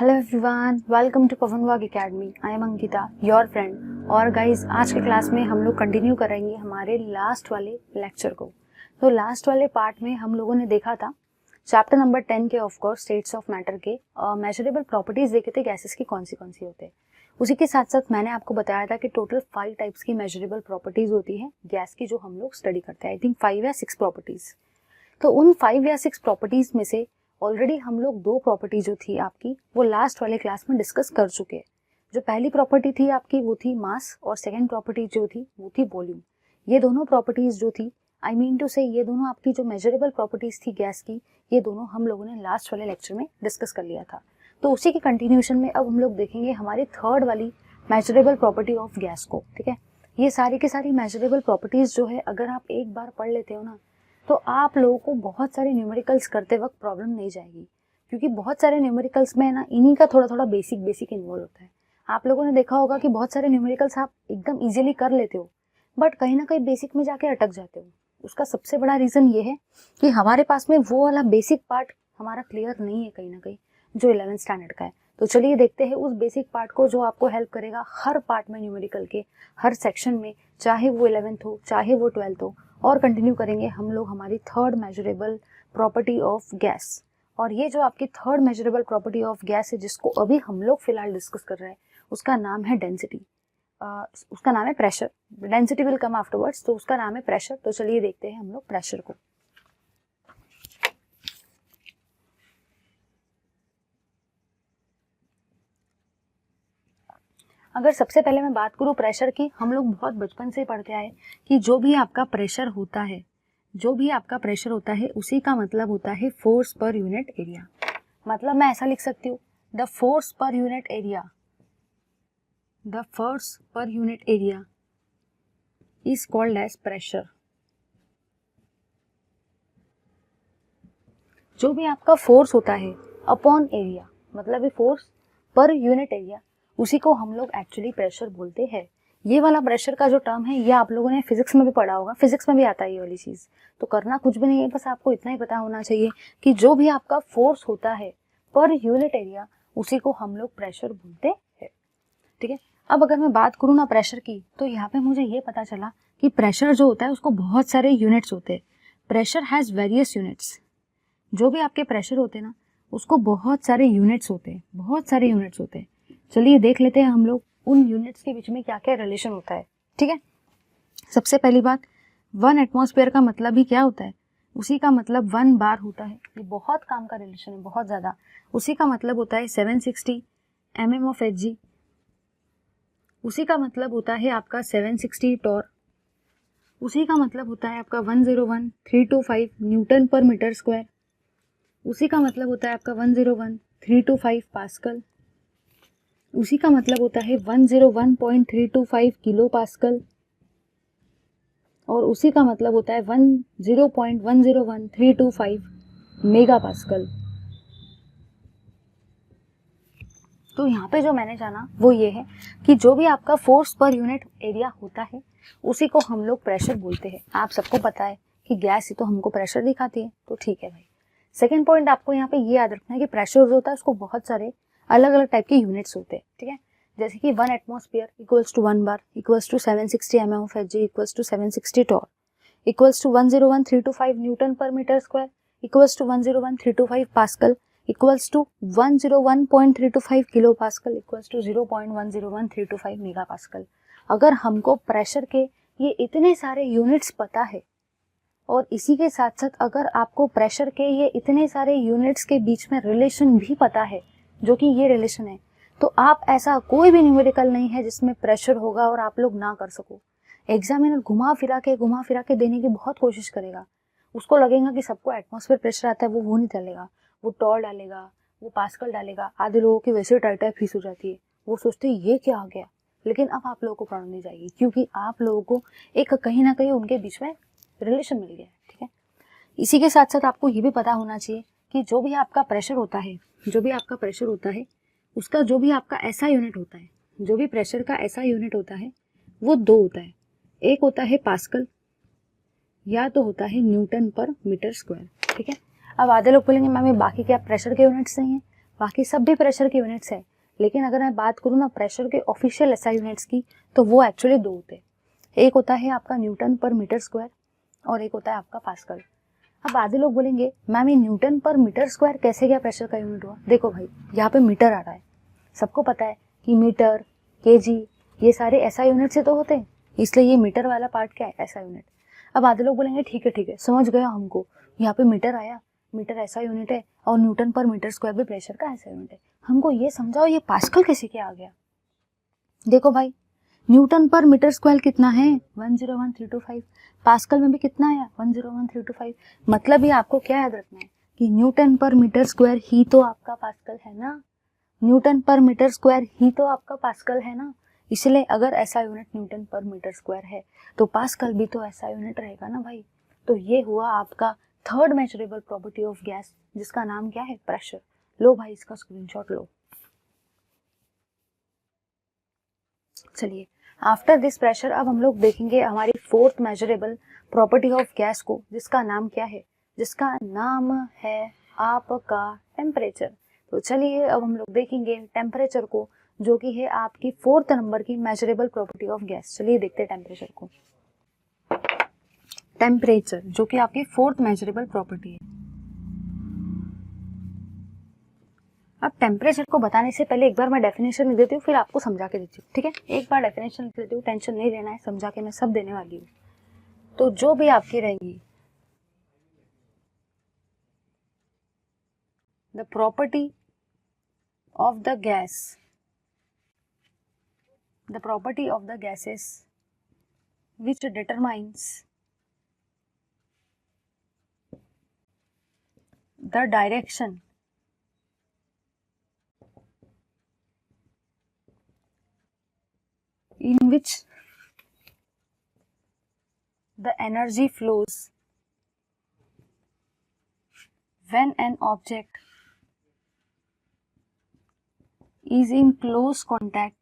Hello everyone, welcome to पवन वाग academy. I am Ankita, your friend. और guys, आज के क्लास में हम लोग कंटिन्यू करेंगे हमारे लास्ट वाले लेक्चर को। तो लास्ट वाले पार्ट में हम लोगों ने देखा था चैप्टर नंबर 10 के of course states of matter के मेजरेबल प्रॉपर्टीज देखे थे गैसेस की कौन सी होते हैं। उसी के साथ साथ मैंने आपको बताया था कि टोटल 5 टाइप्स की मेजरेबल प्रॉपर्टीज होती है गैस की जो हम लोग स्टडी करते हैं। आई थिंक 5 या 6 प्रॉपर्टीज। तो उन 5 या 6 प्रॉपर्टीज में से ऑलरेडी हम लोग 2 प्रॉपर्टी जो थी आपकी वो लास्ट वाले क्लास में डिस्कस कर चुके हैं। जो पहली प्रॉपर्टी थी आपकी वो थी मास और सेकंड प्रॉपर्टी जो थी वो थी वॉल्यूम। ये दोनों प्रॉपर्टीज जो थी आई मीन टू से ये दोनों आपकी जो मेजरेबल प्रॉपर्टीज थी गैस की, ये दोनों हम लोगों ने लास्ट वाले लेक्चर में डिस्कस कर लिया था। तो उसी के कंटिन्यूशन में अब हम लोग देखेंगे हमारी थर्ड वाली मेजरेबल प्रॉपर्टी ऑफ गैस को। ठीक है, ये सारी की सारी मेजरेबल प्रॉपर्टीज जो है अगर आप एक बार पढ़ लेते हो ना तो आप लोगों को बहुत सारे न्यूमेरिकल्स करते वक्त प्रॉब्लम नहीं जाएगी, क्योंकि बहुत सारे न्यूमेरिकल्स में ना इन्हीं का थोड़ा थोड़ा बेसिक इन्वॉल्व होता है। आप लोगों ने देखा होगा कि बहुत सारे न्यूमेरिकल्स आप एकदम इजीली कर लेते हो बट कहीं ना कहीं बेसिक में जाके अटक जाते हो। उसका सबसे बड़ा रीज़न ये है कि हमारे पास में वो वाला बेसिक पार्ट हमारा क्लियर नहीं है कहीं ना कहीं, जो 11th स्टैंडर्ड का है। तो चलिए देखते हैं उस बेसिक पार्ट को जो आपको हेल्प करेगा हर पार्ट में न्यूमेरिकल के हर सेक्शन में, चाहे वो 11th हो चाहे वो 12th हो। और कंटिन्यू करेंगे हम लोग हमारी third measurable property of gas. और ये जो आपकी third measurable property of gas है जिसको अभी हम लोग फिलहाल डिस्कस कर रहे हैं उसका नाम है डेंसिटी। उसका नाम है pressure. Density will come afterwards, तो उसका नाम है प्रेशर। तो चलिए देखते हैं हम लोग प्रेशर को। अगर सबसे पहले मैं बात करूं प्रेशर की, हम लोग बहुत बचपन से पढ़ते आए कि जो भी आपका प्रेशर होता है उसी का मतलब होता है फोर्स पर यूनिट एरिया। मतलब मैं ऐसा लिख सकती हूँ the force per unit area is called as pressure. जो भी आपका फोर्स होता है अपॉन एरिया, मतलब फोर्स पर यूनिट एरिया, उसी को हम लोग एक्चुअली प्रेशर बोलते हैं। ये वाला प्रेशर का जो टर्म है ये आप लोगों ने फिजिक्स में भी पढ़ा होगा, फिजिक्स में भी आता है ये वाली चीज़। तो करना कुछ भी नहीं है, बस आपको इतना ही पता होना चाहिए कि जो भी आपका फोर्स होता है पर यूनिट एरिया उसी को हम लोग प्रेशर बोलते हैं। ठीक है, अब अगर मैं बात करूँ ना प्रेशर की, तो यहाँ पे मुझे ये पता चला कि प्रेशर जो होता है उसको बहुत सारे यूनिट्स होते हैं। Pressure has various units. जो भी आपके प्रेशर होते हैं ना उसको बहुत सारे यूनिट्स होते हैं। चलिए देख लेते हैं हम लोग उन यूनिट्स के बीच में क्या क्या रिलेशन होता है। ठीक है, सबसे पहली बात, 1 एटमॉस्फेयर का मतलब ही क्या होता है, उसी का मतलब 1 बार होता है। ये बहुत काम का रिलेशन है, बहुत ज़्यादा। उसी का मतलब होता है 760 mm ऑफ Hg। उसी का मतलब होता है आपका 760 टॉर। उसी का मतलब होता है आपका 101,325 न्यूटन पर मीटर स्क्वायर। उसी का मतलब होता है आपका 101,325 पास्कल। उसी का मतलब होता है 101.325 किलो पास्कल। और उसी का मतलब होता है 10.101325 मेगा पास्कल। तो यहाँ पे जो मैंने जाना वो ये है कि जो भी आपका फोर्स पर यूनिट एरिया होता है उसी को हम लोग प्रेशर बोलते हैं। आप सबको पता है कि गैस ही तो हमको प्रेशर दिखाती है, तो ठीक है भाई। सेकेंड पॉइंट आपको यहाँ पे ये याद रखना है कि प्रेशर जो होता है उसको बहुत सारे अलग अलग टाइप के यूनिट्स होते हैं। ठीक है, जैसे कि 1 atmosphere equals to 1 bar equals to 760 mm of Hg equals to 760 torr equals to 101,325 newton per metre square equals to 101,325 pascal equals to 101.325 kilo pascal equals to 0.101325 mega pascal. अगर हमको pressure के ये इतने सारे यूनिट्स पता है और इसी के साथ साथ अगर आपको प्रेशर के ये इतने सारे यूनिट्स के बीच में रिलेशन भी पता है, जो कि ये रिलेशन है, तो आप ऐसा कोई भी न्यूमेरिकल नहीं है जिसमें प्रेशर होगा और आप लोग ना कर सको। एग्जामिनर घुमा फिरा के देने की बहुत कोशिश करेगा। उसको लगेगा कि सबको एटमॉस्फेयर प्रेशर आता है, वो नहीं डालेगा, वो टॉर डालेगा, वो पास्कल डालेगा। आधे लोगों की वैसे टाइट फीस हो जाती है, वो सोचते हैं ये क्या आ गया। लेकिन अब आप लोगों को प्रॉब्लम नहीं जाएगी क्योंकि आप लोगों को एक कहीं ना कहीं उनके बीच में रिलेशन मिल गया है। ठीक है, इसी के साथ साथ आपको ये भी पता होना चाहिए कि जो भी आपका प्रेशर होता है उसका जो भी आपका ऐसा यूनिट होता है, जो भी प्रेशर का ऐसा यूनिट होता है वो 2 होता है। एक होता है पास्कल या तो होता है न्यूटन पर मीटर स्क्वायर। ठीक है, अब आधे लोग बोलेंगे मैम बाकी क्या प्रेशर के यूनिट्स नहीं है। बाकी सब भी प्रेशर की यूनिट्स है, लेकिन अगर मैं बात करूँ ना प्रेशर के ऑफिशियल एसआई यूनिट्स की, तो वो एक्चुअली दो होते हैं। एक होता है आपका न्यूटन पर मीटर स्क्वायर और एक होता है आपका पास्कल। अब आधे लोग बोलेंगे मैम ये न्यूटन पर मीटर स्क्वायर कैसे गया प्रेशर का यूनिट हुआ? देखो भाई, यहाँ पे मीटर आ रहा है, सबको पता है कि मीटर, केजी, ये सारे एसआई यूनिट से तो होते हैं, इसलिए ये मीटर वाला पार्ट क्या है, एसआई यूनिट। अब आधे लोग बोलेंगे ठीक है समझ गया हमको, यहाँ पे मीटर आया, मीटर ऐसा यूनिट है और न्यूटन पर मीटर स्क्वायर भी प्रेशर का ऐसा यूनिट है, हमको ये समझाओ ये पास्कल कैसे क्या आ गया। देखो भाई, न्यूटन पर मीटर स्क्वायर कितना है 101325, पास्कल में भी कितना आया 101325। मतलब ये आपको क्या याद रखना है कि न्यूटन पर मीटर स्क्वायर ही तो आपका पास्कल है ना, न्यूटन पर मीटर स्क्वायर ही तो आपका पास्कल है ना। इसलिए अगर ऐसा unit Newton per metre square है तो पास्कल भी तो ऐसा यूनिट रहेगा ना भाई। तो ये हुआ आपका third measurable property of gas, जिसका नाम क्या है, प्रेशर। लो भाई इसका स्क्रीनशॉट लो। चलिए, आफ्टर दिस प्रेशर अब हम लोग देखेंगे हमारी fourth measurable property of gas को, जिसका नाम क्या है, जिसका नाम है आपका टेम्परेचर। तो चलिए अब हम लोग देखेंगे टेम्परेचर को, जो कि है आपकी फोर्थ नंबर की मेजरेबल प्रॉपर्टी ऑफ गैस। चलिए देखते हैं टेम्परेचर को। टेम्परेचर जो कि आपकी फोर्थ मेजरेबल प्रॉपर्टी है। अब टेम्परेचर को बताने से पहले एक बार मैं डेफिनेशन लिख देती हूँ, फिर आपको समझा के देती हूँ, ठीक है। एक बार डेफिनेशन लिख देती हूँ, टेंशन नहीं लेना है, समझा के मैं सब देने वाली हूँ। तो जो भी आपकी रहेंगी the property of the gas, the property of the gases which determines the direction in which the energy flows when an object is in close contact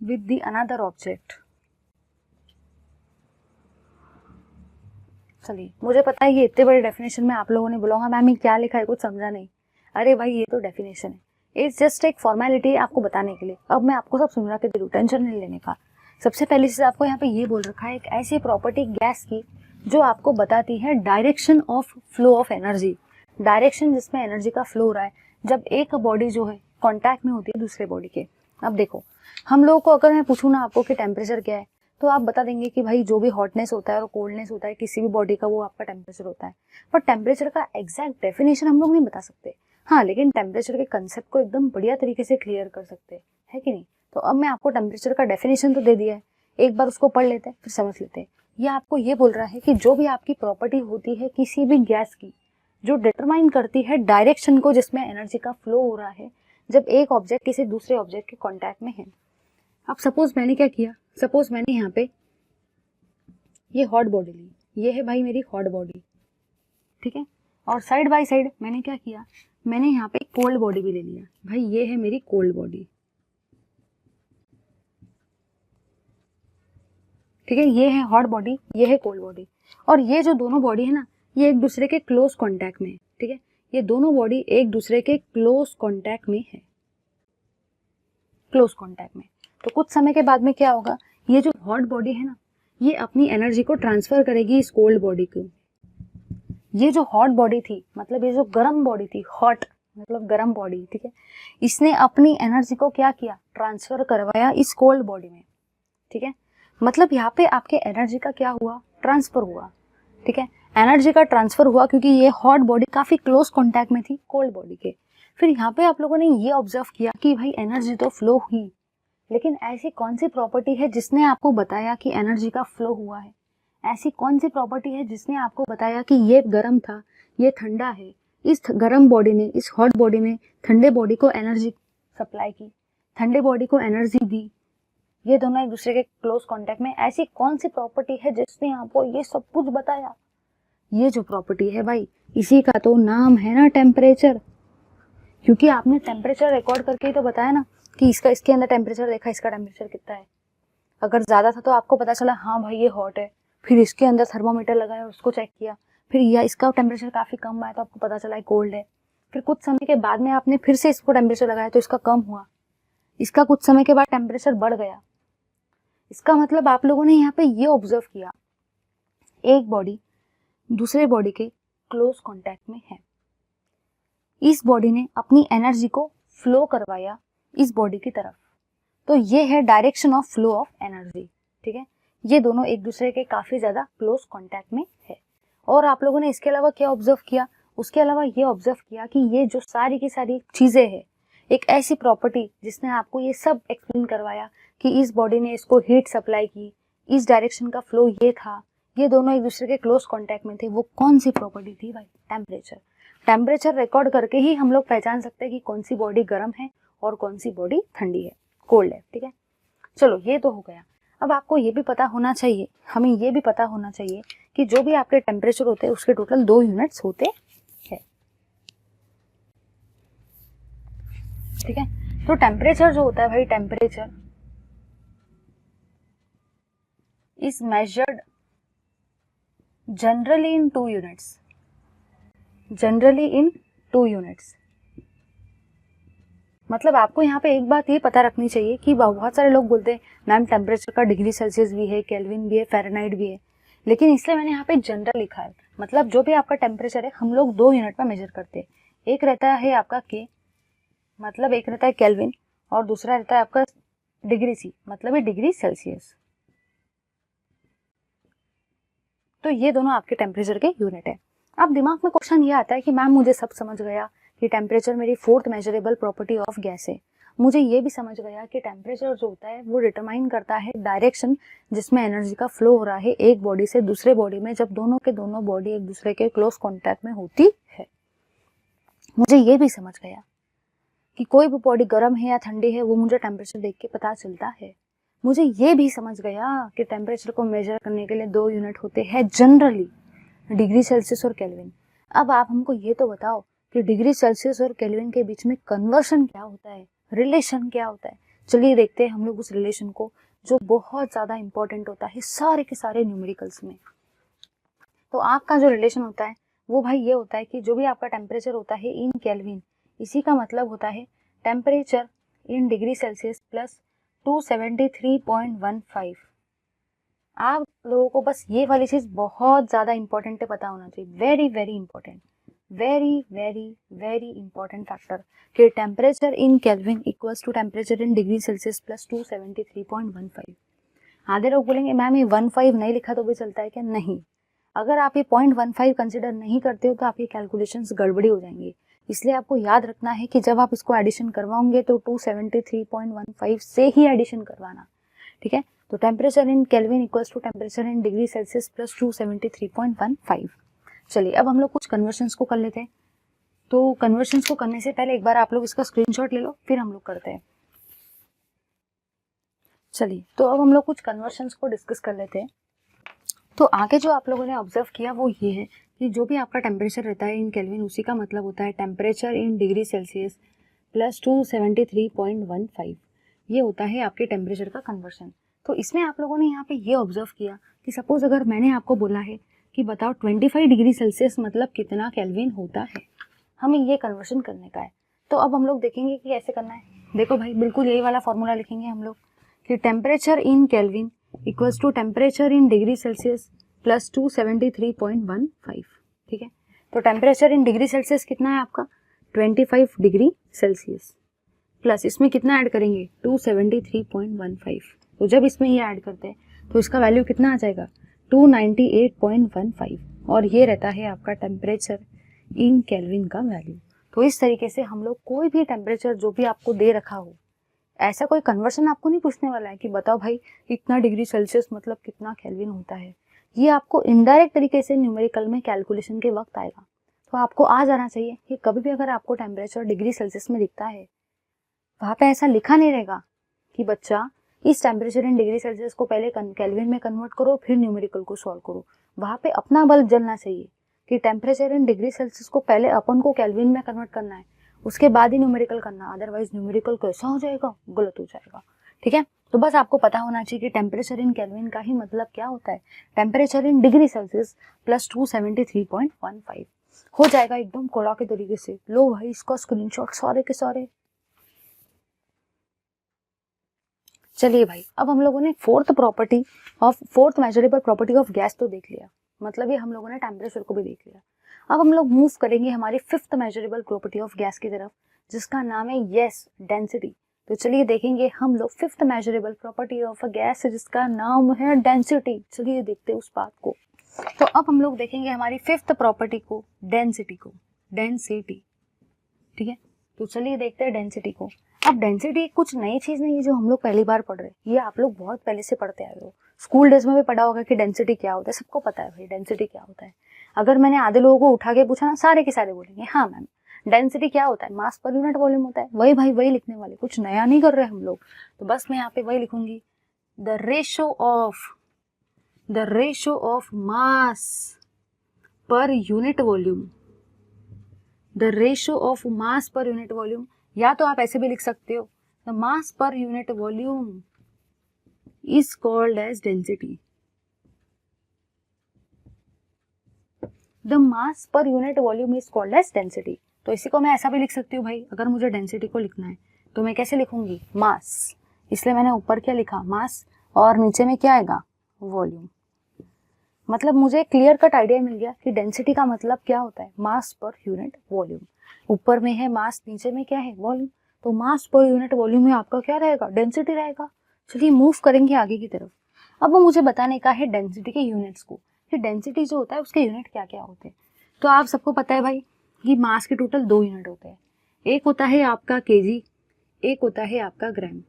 with the another object। चलिए, मुझे पता है ये इतने बड़े डेफिनेशन में आप लोगों ने बोला मैम ये क्या लिखा है, कुछ समझा नहीं। अरे भाई ये तो डेफिनेशन है, इट्स जस्ट एक फॉर्मेलिटी आपको बताने के लिए। अब मैं आपको सब समझा के दे दूँ, टेंशन नहीं लेने का। सबसे पहली चीज आपको यहाँ पे ये बोल रखा है एक ऐसी प्रॉपर्टी गैस की जो आपको बताती है direction of flow of energy, direction जिसमें एनर्जी का फ्लो हो रहा है जब एक बॉडी जो है कॉन्टैक्ट में होती है दूसरे बॉडी के। अब देखो, हम लोगों को अगर मैं पूछूँ ना आपको कि टेम्परेचर क्या है, तो आप बता देंगे कि भाई जो भी हॉटनेस होता है और कोल्डनेस होता है किसी भी बॉडी का, वो आपका टेम्परेचर होता है। पर टेम्परेचर का एग्जैक्ट डेफिनेशन हम लोग नहीं बता सकते। हाँ, लेकिन टेम्परेचर के कंसेप्ट को एकदम बढ़िया तरीके से क्लियर कर सकते हैं कि नहीं। तो अब मैं आपको टेम्परेचर का डेफिनेशन तो दे दिया है, एक बार उसको पढ़ लेते हैं फिर समझ लेते हैं। ये आपको ये बोल रहा है कि जो भी आपकी प्रॉपर्टी होती है किसी भी गैस की, जो डिटरमाइन करती है डायरेक्शन को जिसमें एनर्जी का फ्लो हो रहा है जब एक ऑब्जेक्ट किसी दूसरे ऑब्जेक्ट के कॉन्टैक्ट में है। अब सपोज मैंने क्या किया, सपोज मैंने यहाँ पे ये हॉट बॉडी ली, ये है भाई मेरी हॉट बॉडी, ठीक है। और साइड बाय साइड मैंने क्या किया, मैंने यहाँ पे कोल्ड बॉडी भी ले लिया, भाई ये है मेरी कोल्ड बॉडी, ठीक है। ये है हॉट बॉडी, ये है कोल्ड बॉडी, और ये जो दोनों बॉडी है ना ये एक दूसरे के क्लोज कॉन्टैक्ट में है, ठीक है। ये दोनों बॉडी एक दूसरे के क्लोज कॉन्टैक्ट में है, क्लोज कॉन्टैक्ट में। तो कुछ समय के बाद में क्या होगा, ये जो हॉट बॉडी है ना ये अपनी एनर्जी को ट्रांसफर करेगी इस कोल्ड बॉडी को। ये जो हॉट बॉडी थी, मतलब ये जो गर्म बॉडी थी, हॉट मतलब गर्म बॉडी, ठीक है, इसने अपनी एनर्जी को क्या किया, ट्रांसफर करवाया इस कोल्ड बॉडी में, ठीक है। मतलब यहाँ पे आपके एनर्जी का क्या हुआ, ट्रांसफर हुआ, ठीक है। एनर्जी का ट्रांसफर हुआ क्योंकि ये हॉट बॉडी काफी क्लोज कॉन्टैक्ट में थी कोल्ड बॉडी के। फिर यहाँ पे आप लोगों ने ये ऑब्जर्व किया कि भाई एनर्जी तो फ्लो हुई, लेकिन ऐसी कौन सी प्रॉपर्टी है जिसने आपको बताया कि एनर्जी का फ्लो हुआ है? ऐसी कौन सी प्रॉपर्टी है जिसने आपको बताया कि ये गर्म था, ये ठंडा है, इस गर्म बॉडी ने, इस हॉट बॉडी ने ठंडे बॉडी को एनर्जी सप्लाई की, ठंडे बॉडी को एनर्जी दी, ये दोनों एक दूसरे के क्लोज कांटेक्ट में। ऐसी कौन सी प्रॉपर्टी है जिसने आपको ये सब कुछ बताया? ये जो प्रॉपर्टी है भाई, इसी का तो नाम है ना टेम्परेचर, क्योंकि आपने टेम्परेचर रिकॉर्ड करके ही तो बताया ना कि इसका, इसके अंदर टेम्परेचर देखा, इसका टेम्परेचर कितना है। अगर ज्यादा था तो आपको पता चला हाँ भाई ये हॉट है, फिर इसके अंदर थर्मोमीटर लगाया और उसको चेक किया, फिर यह इसका टेम्परेचर काफ़ी कम आया तो आपको पता चला है कोल्ड है। फिर कुछ समय के बाद में आपने फिर से इसको टेम्परेचर लगाया तो इसका कम हुआ, इसका कुछ समय के बाद टेम्परेचर बढ़ गया। इसका मतलब आप लोगों ने यहाँ पे ये ऑब्जर्व किया, एक बॉडी दूसरे बॉडी के क्लोज कांटेक्ट में है, इस बॉडी ने अपनी एनर्जी को फ्लो करवाया इस बॉडी की तरफ, तो ये है direction of flow of energy. ठीक है, ये दोनों एक दूसरे के काफी ज्यादा क्लोज कांटेक्ट में है। और आप लोगों ने इसके अलावा क्या ऑब्जर्व किया, उसके अलावा ये ऑब्जर्व किया कि ये जो सारी की सारी चीजें हैं, एक ऐसी प्रॉपर्टी जिसने आपको ये सब एक्सप्लेन करवाया कि इस बॉडी ने इसको हीट सप्लाई की, इस डायरेक्शन का फ्लो ये था, ये दोनों एक दूसरे के क्लोज कांटेक्ट में थे। वो कौन सी प्रॉपर्टी थी भाई? टेम्परेचर। टेम्परेचर रिकॉर्ड करके ही हम लोग पहचान सकते हैं कि कौन सी बॉडी गर्म है और कौन सी बॉडी ठंडी है, कोल्ड है। ठीक है, चलो ये तो हो गया। अब आपको ये भी पता होना चाहिए, हमें ये भी पता होना चाहिए कि जो भी आपके टेम्परेचर होते हैं उसके टोटल 2 यूनिट्स होते हैं। ठीक है, तो टेम्परेचर जो होता है भाई, temperature is measured generally in 2 units, generally in 2 units. मतलब आपको यहाँ पे एक बात ये पता रखनी चाहिए कि बहुत सारे लोग बोलते हैं मैम टेम्परेचर का डिग्री सेल्सियस भी है, केल्विन भी है, फ़ारेनहाइट भी है, लेकिन इसलिए मैंने यहाँ पे जनरल लिखा है। मतलब जो भी आपका टेम्परेचर है हम लोग 2 यूनिट में मेजर करते हैं। एक रहता है आपका के, मतलब एक रहता है केल्विन, और दूसरा रहता है आपका डिग्री सी, मतलब ये डिग्री सेल्सियस। तो ये दोनों आपके टेम्परेचर के यूनिट है। अब दिमाग में क्वेश्चन ये आता है कि मैम मुझे सब समझ गया कि टेम्परेचर मेरी 4th measurable property of gas है, मुझे ये भी समझ गया कि टेम्परेचर जो होता है वो डिटरमाइन करता है डायरेक्शन जिसमें एनर्जी का फ्लो हो रहा है एक बॉडी से दूसरे बॉडी में, जब दोनों के दोनों बॉडी एक दूसरे के क्लोज कॉन्टैक्ट में होती है। मुझे ये भी समझ गया कि कोई भी बॉडी गर्म है या ठंडी है वो मुझे टेम्परेचर देख के पता चलता है। मुझे ये भी समझ गया कि टेम्परेचर को मेजर करने के लिए 2 यूनिट होते हैं जनरली, डिग्री सेल्सियस और केल्विन। अब आप हमको ये तो बताओ कि डिग्री सेल्सियस और केल्विन के बीच में कन्वर्शन क्या होता है, रिलेशन क्या होता है। चलिए देखते हैं हम लोग उस रिलेशन को जो बहुत ज़्यादा इंपॉर्टेंट होता है सारे के सारे न्यूमेरिकल्स में। तो आपका जो रिलेशन होता है वो भाई ये होता है कि जो भी आपका टेम्परेचर होता है इन केल्विन, इसी का मतलब होता है temperature in degree Celsius plus 273.15। आप लोगों को बस ये वाली चीज़ बहुत ज़्यादा इंपॉर्टेंट है, पता होना चाहिए, very very important, very very very important factor कि temperature in kelvin equals to temperature in degree Celsius plus 273.15। आधे लोग बोलेंगे मैम ये 15 नहीं लिखा तो भी चलता है क्या? नहीं, अगर आप ये 0.15 कंसिडर नहीं करते हो तो आपकी कैलकुलेशंस गड़बड़ी हो जाएंगी। इसलिए आपको याद रखना है कि जब आप इसको एडिशन करवाओगे तो 273.15 से ही एडिशन करवाना। ठीक है, तो temperature in kelvin equals to temperature in degree Celsius plus 273.15। चलिए अब हम लोग कुछ कन्वर्शंस को कर लेते हैं। तो कन्वर्शंस को करने से पहले एक बार आप लोग इसका स्क्रीनशॉट ले लो, फिर हम लोग करते हैं। चलिए तो अब हम लोग कुछ कन्वर्शंस को डिस्कस कर लेते हैं। तो आगे जो आप लोगों ने ऑब्जर्व किया वो ये है कि जो भी आपका टेम्परेचर रहता है इन केल्विन, उसी का मतलब होता है temperature in degree Celsius plus 273.15। ये होता है आपके टेम्परेचर का कन्वर्शन। तो इसमें आप लोगों ने यहाँ पे ये ऑब्जर्व किया कि सपोज अगर मैंने आपको बोला है कि बताओ 25 डिग्री सेल्सियस मतलब कितना केल्विन होता है, हमें ये कन्वर्शन करने का है। तो अब हम लोग देखेंगे कि कैसे करना है। देखो भाई, बिल्कुल यही वाला फॉर्मूला लिखेंगे हम लोग कि temperature in kelvin equals to temperature in degree Celsius plus 273.15। ठीक है, तो टेम्परेचर इन डिग्री सेल्सियस कितना है आपका 25 डिग्री सेल्सियस, प्लस इसमें कितना ऐड करेंगे 273.15। तो जब इसमें ये ऐड करते हैं तो इसका वैल्यू कितना आ जाएगा 298.15, और ये रहता है आपका टेम्परेचर इन केल्विन का वैल्यू। तो इस तरीके से हम लोग कोई भी टेम्परेचर जो भी आपको दे रखा हो, ऐसा कोई कन्वर्शन आपको नहीं पूछने वाला है कि बताओ भाई इतना डिग्री सेल्सियस मतलब कितना केल्विन होता है, ये आपको इनडायरेक्ट तरीके से न्यूमेरिकल में कैलकुलेशन के वक्त आएगा। तो आपको आ जाना चाहिए कि कभी भी अगर आपको टेम्परेचर डिग्री सेल्सियस में दिखता है, वहाँ पे ऐसा लिखा नहीं रहेगा कि बच्चा इस टेम्परेचर इन डिग्री सेल्सियस को पहले केल्विन में कन्वर्ट करो फिर न्यूमेरिकल को सॉल्व करो। वहाँ पे अपना बल्ब जलना चाहिए कि टेम्परेचर इन डिग्री सेल्सियस को पहले अपन को केल्विन में कन्वर्ट करना है, उसके बाद ही न्यूमेरिकल करना, अदरवाइज न्यूमेरिकल कैसा हो जाएगा, गलत हो जाएगा। ठीक है, तो बस आपको पता होना चाहिए कि टेम्परेचर इन केल्विन का ही मतलब क्या होता है, temperature in degree Celsius plus 273.15 हो जाएगा एकदम कोड़ा के तरीके से। लो भाई इसका स्क्रीनशॉट सारे के सारे। चलिए भाई, अब हम लोगों ने fourth measurable property of gas तो देख लिया, मतलब ये हम लोगों ने टेम्परेचर को भी देख लिया। अब हम लोग मूव करेंगे हमारी fifth measurable property of gas की तरफ, जिसका नाम है यस डेंसिटी। तो चलिए देखेंगे हम लोग fifth measurable property of a gas जिसका नाम है डेंसिटी। चलिए देखते हैं उस बात को। तो अब हम लोग देखेंगे हमारी फिफ्थ प्रॉपर्टी को, डेंसिटी को, डेंसिटी, ठीक है। तो चलिए देखते हैं डेंसिटी को। अब डेंसिटी कुछ नई चीज नहीं है जो हम लोग पहली बार पढ़ रहे हैं, ये आप लोग बहुत पहले से पढ़ते आए हो, स्कूल डेज में भी पढ़ा होगा कि डेंसिटी क्या होता है, सबको पता है भाई डेंसिटी क्या होता है। अगर मैंने आधे लोगों को उठा के पूछा ना, सारे के सारे बोलेंगे हाँ मैम डेंसिटी क्या होता है, मास पर यूनिट वॉल्यूम होता है। वही भाई वही लिखने वाले, कुछ नया नहीं कर रहे हम लोग। तो बस मैं यहाँ पे वही लिखूंगी, the ratio of mass per unit volume, the ratio of mass per unit volume, या तो आप ऐसे भी लिख सकते हो the mass per unit volume is called as density. The mass per unit volume is called as density. तो इसी को मैं ऐसा भी लिख सकती हूँ भाई, अगर मुझे डेंसिटी को लिखना है तो मैं कैसे लिखूंगी, मास, इसलिए मैंने ऊपर क्या लिखा मास, और नीचे में क्या आएगा वॉल्यूम। मतलब मुझे क्लियर कट आइडिया मिल गया कि डेंसिटी का मतलब क्या होता है, मास पर यूनिट वॉल्यूम। ऊपर में है मास, नीचे में क्या है वॉल्यूम, तो मास पर यूनिट वॉल्यूम में आपका क्या रहेगा, डेंसिटी रहेगा। चलिए मूव करेंगे आगे की तरफ। अब मुझे बताने का है डेंसिटी के यूनिट्स को, कि डेंसिटी जो होता है उसके यूनिट क्या क्या होते हैं। तो आप सबको पता है भाई कि मास के टोटल 2 यूनिट होते हैं, एक होता है आपका केजी, एक होता है आपका ग्राम।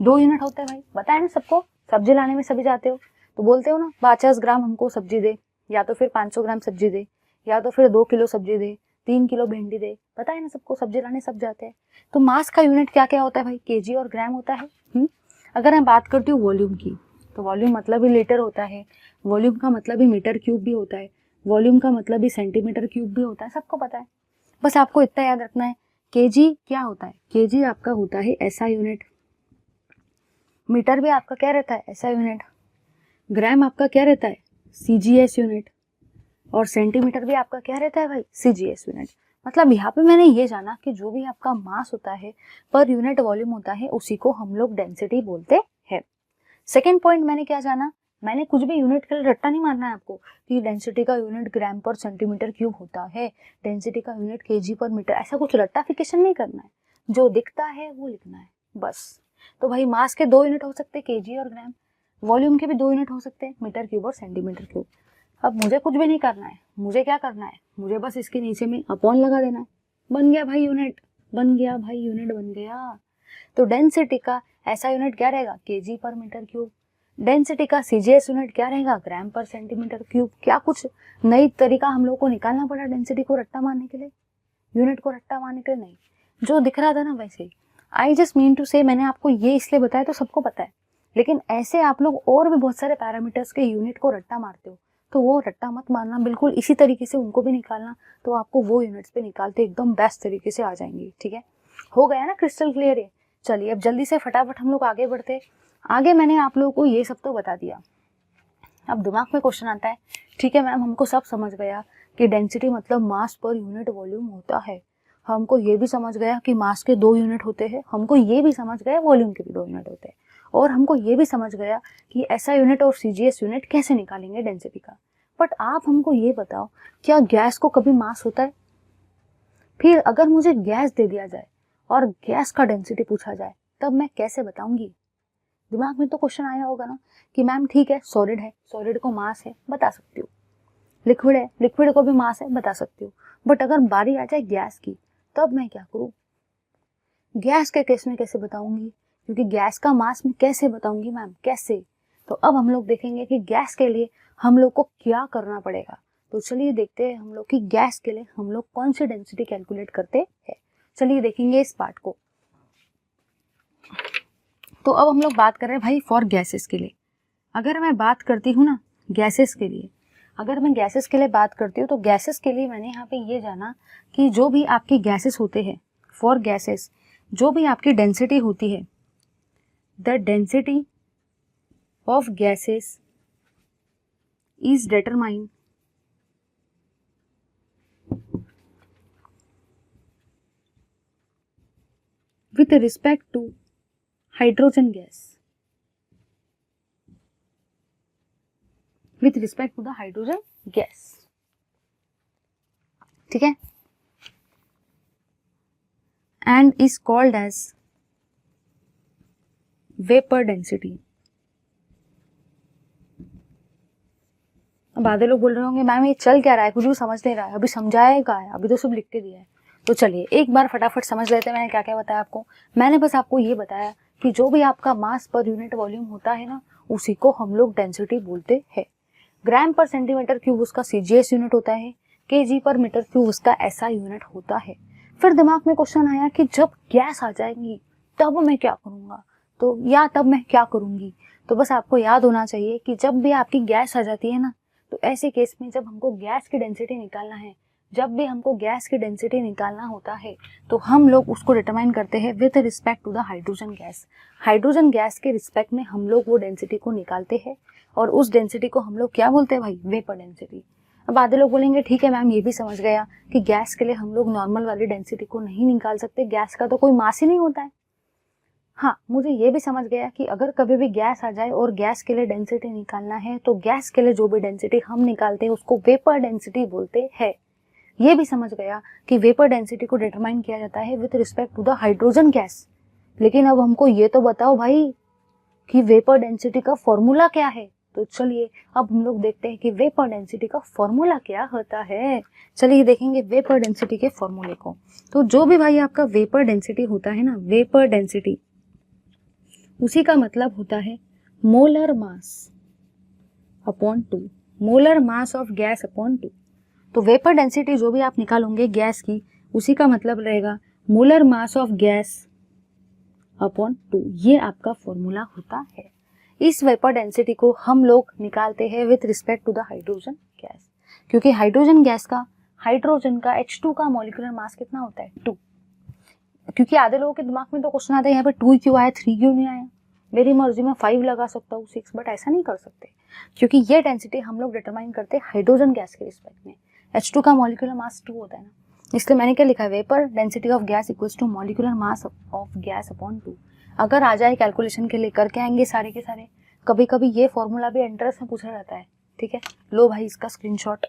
2 यूनिट होते हैं भाई, पता है ना सबको, सब्जी लाने में सभी जाते हो तो बोलते हो ना 50 ग्राम हमको सब्जी दे, या तो फिर 500 ग्राम सब्जी दे, या तो फिर 2 किलो सब्जी दे, 3 किलो भिंडी दे, पता है ना सबको, सब्जी लाने सब जाते हैं। तो मास का यूनिट क्या क्या होता है भाई, केजी और ग्राम होता है। अगर मैं बात करती हूँ वॉल्यूम की, तो वॉल्यूम मतलब ही लीटर होता है, वॉल्यूम का मतलब ही मीटर क्यूब भी होता है, वॉल्यूम का मतलब ही सेंटीमीटर क्यूब भी होता है, सबको पता है। बस आपको इतना याद रखना है, केजी क्या होता है, केजी आपका होता है एसआई यूनिट, मीटर भी आपका क्या रहता है एसआई यूनिट, ग्राम आपका क्या रहता है सीजीएस यूनिट, और सेंटीमीटर भी आपका क्या रहता है भाई सीजीएस यूनिट। मतलब यहाँ पे मैंने ये जाना कि जो भी आपका मास होता है पर यूनिट वॉल्यूम होता है उसी को हम लोग डेंसिटी बोलते हैं। सेकेंड पॉइंट मैंने क्या जाना, मैंने कुछ भी यूनिट के लिए रट्टा नहीं मारना है आपको कि डेंसिटी का यूनिट ग्राम पर सेंटीमीटर क्यूब होता है, डेंसिटी का यूनिट केजी पर मीटर, ऐसा कुछ रट्टाफिकेशन नहीं करना है, जो दिखता है वो लिखना है बस। तो भाई मास के 2 यूनिट हो सकते हैं केजी और ग्राम, वॉल्यूम के भी 2 यूनिट हो सकते हैं मीटर क्यूब और सेंटीमीटर क्यूब। अब मुझे कुछ भी नहीं करना है, मुझे क्या करना है, मुझे बस इसके नीचे में अपॉन लगा देना है, बन गया भाई यूनिट, बन गया भाई यूनिट बन गया। तो डेंसिटी का ऐसा यूनिट क्या रहेगा केजी पर मीटर क्यूब, डेंसिटी का सीजीएस यूनिट क्या रहेगा ग्राम पर सेंटीमीटर क्यूब। क्या कुछ नई तरीका हम लोग को निकालना पड़ा डेंसिटी को रट्टा मारने के लिए, यूनिट को रट्टा मारने के लिए नहीं, जो दिख रहा था ना वैसे ही। आई जस्ट मीन टू से मैंने आपको ये इसलिए बताया तो सबको पता है, लेकिन ऐसे आप लोग और भी बहुत सारे पैरामीटर्स के यूनिट को रट्टा मारते हो, तो वो रट्टा मत मारना, बिल्कुल इसी तरीके से उनको भी निकालना, तो आपको वो यूनिट्स पे निकालते एकदम बेस्ट तरीके से आ जाएंगे। ठीक है, हो गया ना क्रिस्टल क्लियर है। चलिए अब जल्दी से फटाफट हम लोग आगे बढ़ते। आगे मैंने आप लोगों को ये सब तो बता दिया, अब दिमाग में क्वेश्चन आता है, ठीक है मैम हमको सब समझ गया कि डेंसिटी मतलब मास पर यूनिट वॉल्यूम होता है, हमको ये भी समझ गया कि मास के 2 यूनिट होते हैं, हमको ये भी समझ गया वॉल्यूम के भी 2 यूनिट होते हैं, और हमको ये भी समझ गया कि ऐसा यूनिट और सीजीएस यूनिट कैसे निकालेंगे डेंसिटी का। बट आप हमको ये बताओ, क्या गैस को कभी मास होता है? फिर अगर मुझे गैस दे दिया जाए और गैस का डेंसिटी पूछा जाए तब मैं कैसे बताऊंगी? दिमाग में तो क्वेश्चन आया होगा ना कि मैम ठीक है सॉलिड है, सॉलिड को मास है, बता सकती हूँ, लिक्विड है, लिक्विड को भी मास है, बता सकती हूँ, बट अगर बारी आ जाए गैस की तब मैं क्या करूँ? गैस के केस में कैसे बताऊंगी, क्योंकि गैस का मास मैं कैसे बताऊंगी मैम, कैसे? तो अब हम लोग देखेंगे कि गैस के लिए हम लोग को क्या करना पड़ेगा। तो चलिए देखते हैं हम लोग कि गैस के लिए हम लोग कौन सी डेंसिटी कैलकुलेट करते हैं। चलिए देखेंगे इस पार्ट को। तो अब हम लोग बात कर रहे हैं भाई फॉर गैसेस के लिए। अगर मैं बात करती हूँ ना गैसेस के लिए, अगर मैं गैसेस के लिए बात करती हूँ तो गैसेस के लिए मैंने यहाँ पे ये जाना कि जो भी आपकी गैसेस होते हैं, फॉर गैसेस जो भी आपकी डेंसिटी होती है, the density of gases is determined with respect to hydrogen gas, with respect to the hydrogen gas, ठीक है, and is called as vapor density. अब आधे लोग बोल रहे होंगे मैम ये चल क्या रहा है, कुछ भी समझ नहीं रहा है, अभी समझाया क्या है, अभी तो सब लिख के दिया है। तो चलिए एक बार फटाफट समझ लेते हैं मैंने क्या क्या बताया आपको। मैंने बस आपको ये बताया कि जो भी आपका मास पर यूनिट वॉल्यूम होता है ना, उसी को हम लोग डेंसिटी बोलते हैं। ग्राम पर सेंटीमीटर क्यूब उसका सीजीएस यूनिट होता है, केजी पर मीटर क्यूब उसका एसआई यूनिट होता है। फिर दिमाग में क्वेश्चन आया कि जब गैस आ जाएंगी तब मैं क्या करूँगा, तो या तब मैं क्या करूँगी। तो बस आपको याद होना चाहिए कि जब भी आपकी गैस आ जाती है ना, तो ऐसे केस में जब हमको गैस की डेंसिटी निकालना है, जब भी हमको गैस की डेंसिटी निकालना होता है, तो हम लोग उसको डिटरमाइन करते हैं with respect to the hydrogen gas. Hydrogen gas के रिस्पेक्ट में हम लोग वो डेंसिटी को निकालते हैं और उस डेंसिटी को हम लोग क्या बोलते हैं भाई, वेपर डेंसिटी। अब आधे लोग बोलेंगे ठीक है मैम ये भी समझ गया कि गैस के लिए हम लोग नॉर्मल वाली डेंसिटी को नहीं निकाल सकते, गैस का तो कोई मास ही नहीं होता है। हाँ, मुझे ये भी समझ गया कि अगर कभी भी गैस आ जाए और गैस के लिए डेंसिटी निकालना है, तो गैस के लिए जो भी डेंसिटी हम निकालते हैं उसको वेपर डेंसिटी बोलते हैं। ये भी समझ गया कि वेपर डेंसिटी को डिटरमाइन किया जाता है with respect to the hydrogen gas. लेकिन अब हमको ये तो बताओ भाई कि वेपर डेंसिटी का फॉर्मूला क्या है। तो चलिए अब हम लोग देखते हैं कि वेपर डेंसिटी का फॉर्मूला क्या होता है। चलिए देखेंगे वेपर डेंसिटी के फॉर्मूले को। तो जो भी भाई आपका वेपर डेंसिटी होता है ना, वेपर डेंसिटी, उसी का मतलब होता है molar mass upon 2, molar mass of gas upon 2। तो वेपर डेंसिटी जो भी आप निकालोगे गैस की, उसी का मतलब रहेगा molar mass of gas upon 2। ये आपका फॉर्मूला होता है। इस वेपर डेंसिटी को हम लोग निकालते हैं with respect to the hydrogen gas, क्योंकि हाइड्रोजन गैस का, हाइड्रोजन का H2 का मॉलिक्यूलर मास कितना होता है, 2। क्योंकि आधे लोगों के दिमाग में तो क्वेश्चन आता है यहाँ पे 2 क्यों आया, 3 क्यों नहीं आया। मेरी मर्जी में 5 लगा सकता हूँ, 6, बट ऐसा नहीं कर सकते, क्योंकि ये डेंसिटी हम लोग डिटरमाइन करते हैं हाइड्रोजन गैस के रिस्पेक्ट में। H2 का मॉलिक्यूलर मास 2 होता है ना, इसलिए मैंने क्या लिखा है, vapour density of gas equals to molecular mass of gas upon 2। अगर आ जाए कैलकुलेशन के लिए करके आएंगे सारे के सारे। कभी कभी ये फॉर्मूला भी एंट्रेंस में पूछा जाता है, ठीक है। लो भाई इसका स्क्रीनशॉट।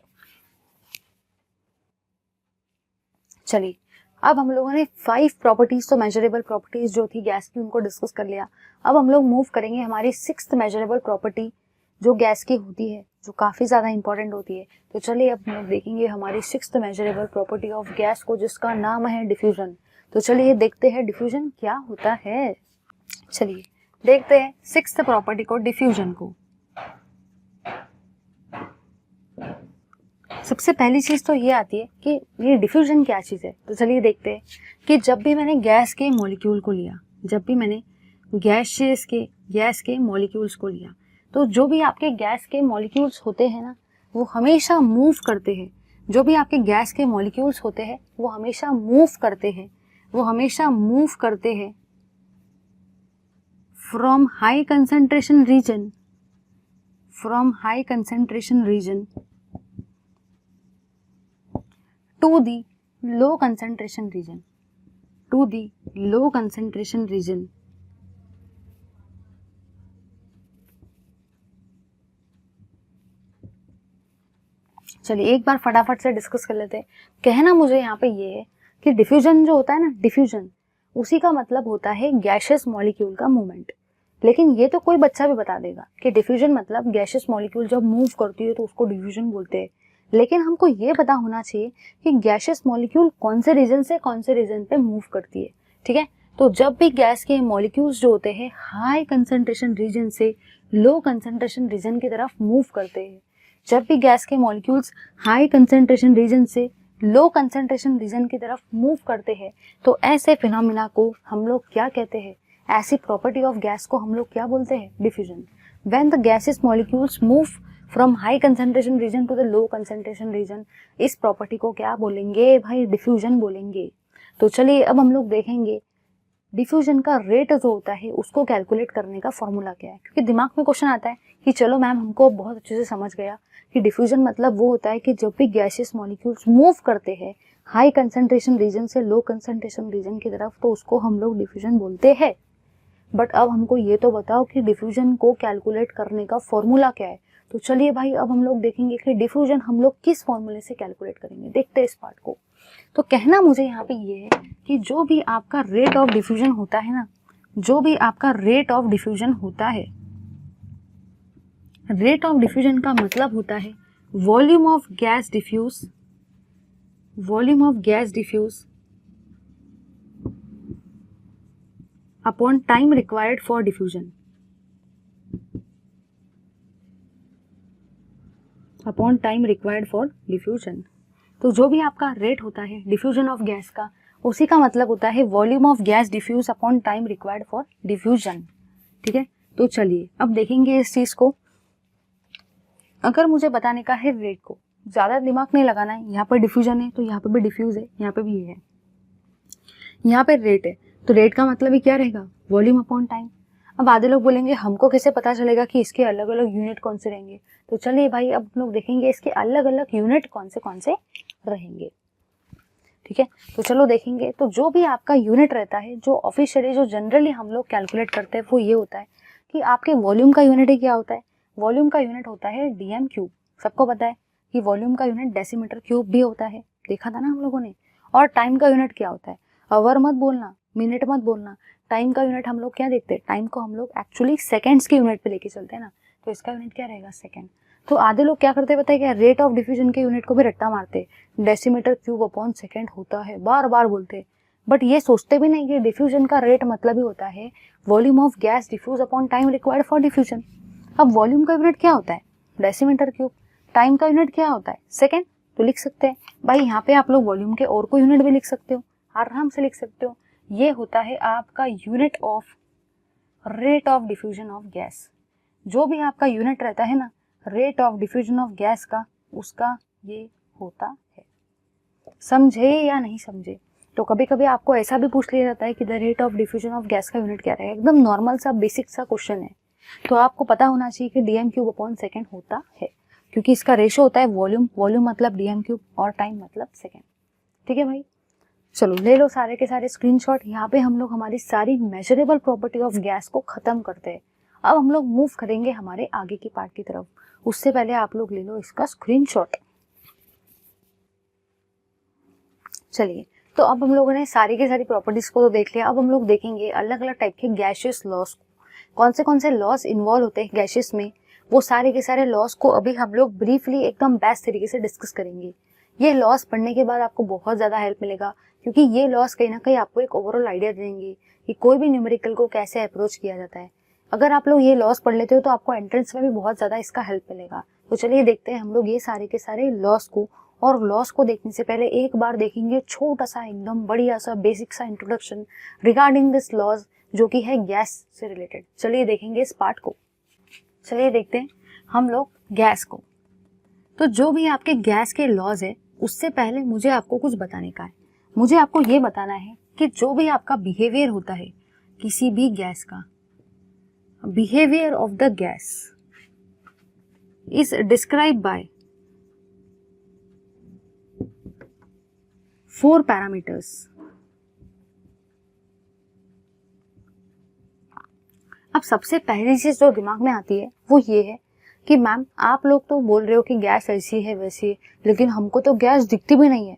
चलिए अब हम लोगों ने 5 प्रॉपर्टीज, तो मेजरेबल प्रॉपर्टीज जो थी गैस की, उनको डिस्कस कर लिया। अब हम लोग मूव करेंगे हमारी 6th मेजरेबल प्रॉपर्टी जो गैस की होती है, जो काफ़ी ज़्यादा इंपॉर्टेंट होती है। तो चलिए अब हम लोग देखेंगे हमारी 6th measurable property of gas को, जिसका नाम है डिफ्यूजन। तो चलिए देखते हैं डिफ्यूजन क्या होता है। चलिए देखते हैं 6th प्रॉपर्टी को, डिफ्यूजन को। सबसे पहली चीज़ तो ये आती है कि ये डिफ्यूजन क्या चीज़ है। तो चलिए देखते हैं कि जब भी मैंने गैस के मॉलिक्यूल को लिया, जब भी मैंने गैस के मॉलिक्यूल्स को लिया, तो जो भी आपके गैस के मॉलिक्यूल्स होते हैं ना, वो हमेशा मूव करते हैं। जो भी आपके गैस के मॉलिक्यूल्स होते हैं वो हमेशा मूव करते हैं, वो हमेशा मूव करते हैं from high concentration region, from high concentration region to the low concentration region, to the low concentration region. चलिए एक बार फटाफट से डिस्कस कर लेते हैं। कहना मुझे यहाँ पे ये है कि डिफ्यूजन जो होता है ना, डिफ्यूजन, उसी का मतलब होता है गैशियस मॉलिक्यूल का मूवमेंट। लेकिन ये तो कोई बच्चा भी बता देगा कि डिफ्यूजन मतलब गैशियस मॉलिक्यूल जब मूव करती है तो उसको डिफ्यूजन बोलते हैं। लेकिन हमको ये पता होना चाहिए कि गैशियस मॉलिक्यूल कौन से रीजन से कौन से रीजन पे मूव करती है, ठीक है। तो जब भी गैस के मॉलिक्यूल्स जो होते हैं हाई कंसंट्रेशन रीजन से लो कंसंट्रेशन रीजन की तरफ मूव करते हैं, जब भी गैस के मॉलिक्यूल्स हाई कंसंट्रेशन रीजन से लो कंसंट्रेशन रीजन की तरफ मूव करते हैं, तो ऐसे फिनोमिना को हम लोग क्या कहते हैं, ऐसी प्रॉपर्टी ऑफ गैस को हम लोग क्या बोलते हैं, diffusion. When the gases molecules move from high concentration region to the low concentration region, इस प्रॉपर्टी को क्या बोलेंगे भाई, डिफ्यूजन बोलेंगे। तो चलिए अब हम लोग देखेंगे डिफ्यूजन का रेट जो होता है उसको कैलकुलेट करने का फॉर्मूला क्या है, क्योंकि दिमाग में क्वेश्चन आता है कि चलो मैम हमको बहुत अच्छे से समझ गया कि डिफ्यूजन मतलब वो होता है कि जब भी गैसियस मॉलिक्यूल्स मूव करते हैं हाई कंसंट्रेशन रीजन से लो कंसंट्रेशन रीजन की तरफ तो उसको हम लोग डिफ्यूजन बोलते हैं। बट अब हमको ये तो बताओ कि डिफ्यूजन को कैलकुलेट करने का फॉर्मूला क्या है। तो चलिए भाई अब हम लोग देखेंगे कि डिफ्यूजन हम लोग किस फॉर्मूले से कैलकुलेट करेंगे, देखते हैं इस पार्ट को। तो कहना मुझे यहाँ पे ये है कि जो भी आपका रेट ऑफ डिफ्यूजन होता है ना, जो भी आपका रेट ऑफ डिफ्यूजन होता है, रेट ऑफ डिफ्यूजन का मतलब होता है volume of gas diffuse, volume of gas diffuse upon time required for diffusion, upon time required for diffusion. तो जो भी आपका रेट होता है डिफ्यूजन ऑफ गैस का, उसी का मतलब होता है volume of gas diffuse upon time required for diffusion. ठीक है, तो चलिए अब देखेंगे इस चीज को। अगर मुझे बताने का है रेट को, ज्यादा दिमाग नहीं लगाना है, यहाँ पर डिफ्यूजन है तो यहाँ पे भी डिफ्यूज है, यहाँ पे भी ये है, यहाँ पे रेट है तो रेट का मतलब ही क्या रहेगा, वॉल्यूम अपॉन टाइम। अब आधे लोग बोलेंगे हमको कैसे पता चलेगा कि इसके अलग अलग यूनिट कौन से रहेंगे। तो चलिए भाई अब हम लोग देखेंगे इसके अलग अलग यूनिट कौन से रहेंगे। ठीक है, तो चलो देखेंगे। तो जो भी आपका यूनिट रहता है, जो ऑफिशियली जो जनरली हम लोग कैलकुलेट करते हैं वो ये होता है कि आपके वॉल्यूम का यूनिट ही क्या होता है, वॉल्यूम का यूनिट होता है डीएम क्यूब। सबको पता है कि वॉल्यूम का यूनिट डेसीमीटर क्यूब भी होता है, देखा था ना हम लोगों ने। और टाइम का यूनिट क्या होता है, आवर मत बोलना, मिनट मत बोलना, टाइम का यूनिट हम लोग क्या देखते हैं, टाइम को हम लोग एक्चुअली सेकेंड्स के यूनिट पे लेके चलते हैं ना, तो इसका यूनिट क्या रहेगा, सेकेंड। तो आधे लोग क्या करते हैं पता है क्या, रेट ऑफ डिफ्यूजन के यूनिट को भी रट्टा मारते, डेसीमीटर क्यूब अपॉन सेकेंड होता है, बार बार बोलते, बट ये सोचते भी नहीं कि डिफ्यूजन का रेट मतलब ही होता है volume of gas diffuse upon time required for diffusion. अब वॉल्यूम का यूनिट क्या होता है, डेसीमीटर क्यूब, टाइम का यूनिट क्या होता है, सेकेंड। तो लिख सकते हैं भाई, यहाँ पे आप लोग वॉल्यूम के और कोई यूनिट भी लिख सकते हो, आराम से लिख सकते हो। ये होता है आपका unit of rate of diffusion of gas. जो भी आपका यूनिट रहता है ना rate of diffusion of gas का, उसका ये होता है। समझे या नहीं समझे। तो कभी कभी आपको ऐसा भी पूछ लिया जाता है कि the rate of diffusion of gas का यूनिट क्या रहेगा, एकदम नॉर्मल सा बेसिक सा क्वेश्चन है। तो आपको पता होना चाहिए कि डीएम क्यूब अपॉन सेकेंड होता है, क्योंकि इसका रेशो होता है वॉल्यूम, वॉल्यूम मतलब डीएम क्यूब और टाइम मतलब सेकेंड। ठीक है भाई, चलो ले लो सारे के सारे स्क्रीनशॉट। यहाँ पे हम लोग हमारी सारी मेजरेबल प्रॉपर्टी ऑफ गैस को खत्म करते हैं। अब हम लोग मूव करेंगे हमारे आगे की पार्ट की तरफ, उससे पहले आप लोग ले लो इसका स्क्रीनशॉट। चलिए, तो अब हम लोगों ने सारी की सारी प्रॉपर्टीज को तो देख लिया। अब हम लोग देखेंगे अलग अलग टाइप के गैशियस लॉस को, कौन से लॉस इन्वॉल्व होते हैं गैशियस में, वो सारे के सारे लॉस को अभी हम लोग ब्रीफली एकदम बेस्ट तरीके से डिस्कस करेंगे। ये लॉस पढ़ने के बाद आपको बहुत ज़्यादा हेल्प मिलेगा, क्योंकि ये लॉस कहीं ना कहीं आपको एक ओवरऑल आइडिया देंगे कि कोई भी न्यूमेरिकल को कैसे अप्रोच किया जाता है। अगर आप लोग ये लॉस पढ़ लेते हो तो आपको एंट्रेंस में भी बहुत ज़्यादा इसका हेल्प मिलेगा। तो चलिए देखते हैं हम लोग ये सारे के सारे लॉस को। और लॉस को देखने से पहले एक बार देखेंगे छोटा सा एकदम बढ़िया सा बेसिक सा इंट्रोडक्शन रिगार्डिंग दिस लॉज, जो कि है गैस से रिलेटेड। चलिए देखेंगे इस पार्ट को। चलिए देखते हैं हम लोग गैस को। तो जो भी आपके गैस के लॉज है, उससे पहले मुझे आपको कुछ बताने का है। मुझे आपको ये बताना है कि जो भी आपका बिहेवियर होता है किसी भी गैस का, behaviour of the gas is describe by 4 parameters. अब सबसे पहली चीज जो दिमाग में आती है वो ये है कि मैम आप लोग तो बोल रहे हो कि गैस ऐसी है वैसी है, लेकिन हमको तो गैस दिखती भी नहीं है,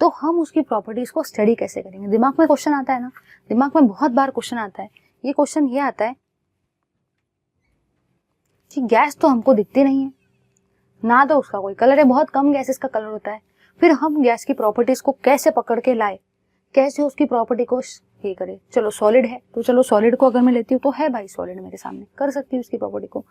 तो हम उसकी प्रॉपर्टीज को स्टडी कैसे करेंगे। दिमाग में क्वेश्चन आता है ना, दिमाग में बहुत बार क्वेश्चन आता है। ये क्वेश्चन ये आता है कि गैस तो हमको दिखती नहीं है ना, तो उसका कोई कलर है, बहुत कम गैसेस का कलर होता है, फिर हम गैस की प्रॉपर्टीज को कैसे पकड़ के लाए, कैसे उसकी प्रॉपर्टी को ये करे। चलो सॉलिड है तो चलो सॉलिड को अगर मैं लेती हूँ तो है भाई सॉलिड मेरे सामने, कर सकती हूँ उसकी प्रॉपर्टी को।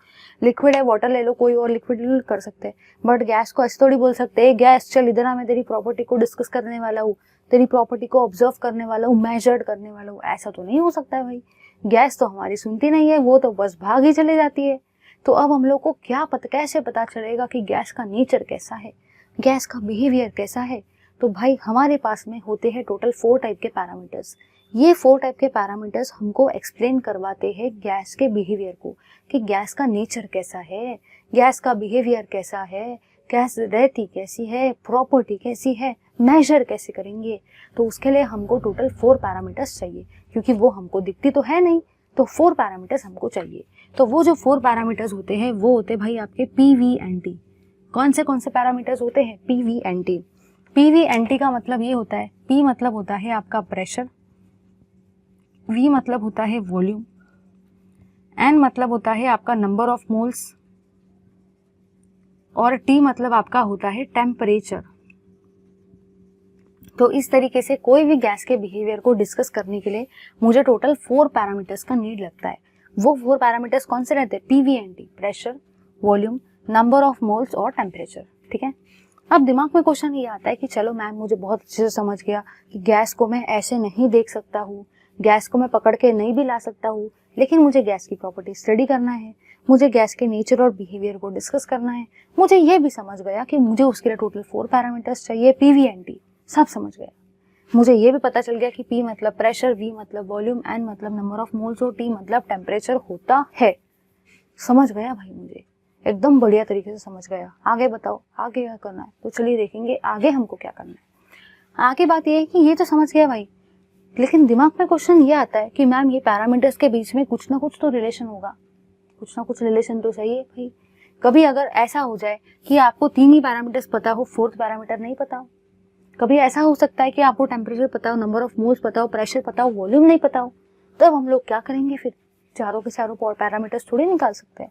लिक्विड है, वाटर ले लो, कोई और लिक्विड कर सकते हैं, बट गैस को ऐसे थोड़ी बोल सकते हैं गैस चल इधर आ, मैं तेरी प्रॉपर्टी को डिस्कस करने वाला हूँ, तेरी प्रॉपर्टी को ऑब्जर्व करने वाला हूँ, मेजर्ड करने वाला हूँ। ऐसा तो नहीं हो सकता है भाई, गैस तो हमारी सुनती नहीं है, वो तो बस भाग ही चली जाती है। तो अब हम लोग को क्या पता, कैसे पता चलेगा कि गैस का नेचर कैसा है, गैस का बिहेवियर कैसा है। तो भाई हमारे पास में होते हैं टोटल 4 टाइप के पैरामीटर्स। ये 4 टाइप के पैरामीटर्स हमको एक्सप्लेन करवाते हैं गैस के बिहेवियर को, कि गैस का नेचर कैसा है, गैस का बिहेवियर कैसा है, गैस रहती कैसी है, प्रॉपर्टी कैसी है, मेजर कैसे करेंगे। तो उसके लिए हमको टोटल 4 पैरामीटर्स चाहिए, क्योंकि वो हमको दिखती तो है नहीं, तो 4 पैरामीटर्स हमको चाहिए। तो वो जो 4 पैरामीटर्स होते हैं वो होते हैं भाई आपके PV&T। कौन से पैरामीटर्स होते हैं? PV&T। PV&T का मतलब ये होता है, P मतलब होता है आपका प्रेशर, V मतलब होता है वॉल्यूम, N मतलब होता है आपका नंबर ऑफ मोल्स, और T मतलब आपका होता है टेम्परेचर। तो इस तरीके से कोई भी गैस के बिहेवियर को डिस्कस करने के लिए मुझे टोटल 4 पैरामीटर्स का नीड लगता है। वो 4 पैरामीटर्स कौन से रहते हैं? PV&T, pressure, volume, number of moles और टेम्परेचर। ठीक है। अब दिमाग में क्वेश्चन ये आता है कि चलो मैम, मुझे बहुत अच्छे से समझ गया कि गैस को मैं ऐसे नहीं देख सकता हूँ, गैस को मैं पकड़ के नहीं भी ला सकता हूँ, लेकिन मुझे गैस की प्रॉपर्टी स्टडी करना है, मुझे गैस के नेचर और बिहेवियर को डिस्कस करना है। मुझे ये भी समझ गया कि मुझे उसके लिए टोटल 4 पैरामीटर्स चाहिए, PV&T सब समझ गया। मुझे ये भी पता चल गया कि P मतलब प्रेशर, V मतलब वॉल्यूम, N मतलब नंबर ऑफ मोल्स और T मतलब टेम्परेचर होता है। समझ गया भाई, मुझे एकदम बढ़िया तरीके से समझ गया। आगे बताओ, आगे क्या करना है? तो चलिए देखेंगे आगे हमको क्या करना है। आगे बात ये है कि ये तो समझ गया भाई, लेकिन दिमाग में क्वेश्चन ये आता है कि मैम ये पैरामीटर्स के बीच में कुछ ना कुछ तो रिलेशन होगा, कुछ ना कुछ रिलेशन तो सही है भाई। कभी अगर ऐसा हो जाए कि आपको 3 ही पैरामीटर्स पता हो, 4th पैरामीटर नहीं पता हो, कभी ऐसा हो सकता है कि आपको टेम्परेचर पता हो, नंबर ऑफ मोल्स पता हो, प्रेशर पता हो, वॉल्यूम नहीं पता हो, तब हम लोग क्या करेंगे? फिर चारों के चारों पैरामीटर्स थोड़ी निकाल सकते हैं।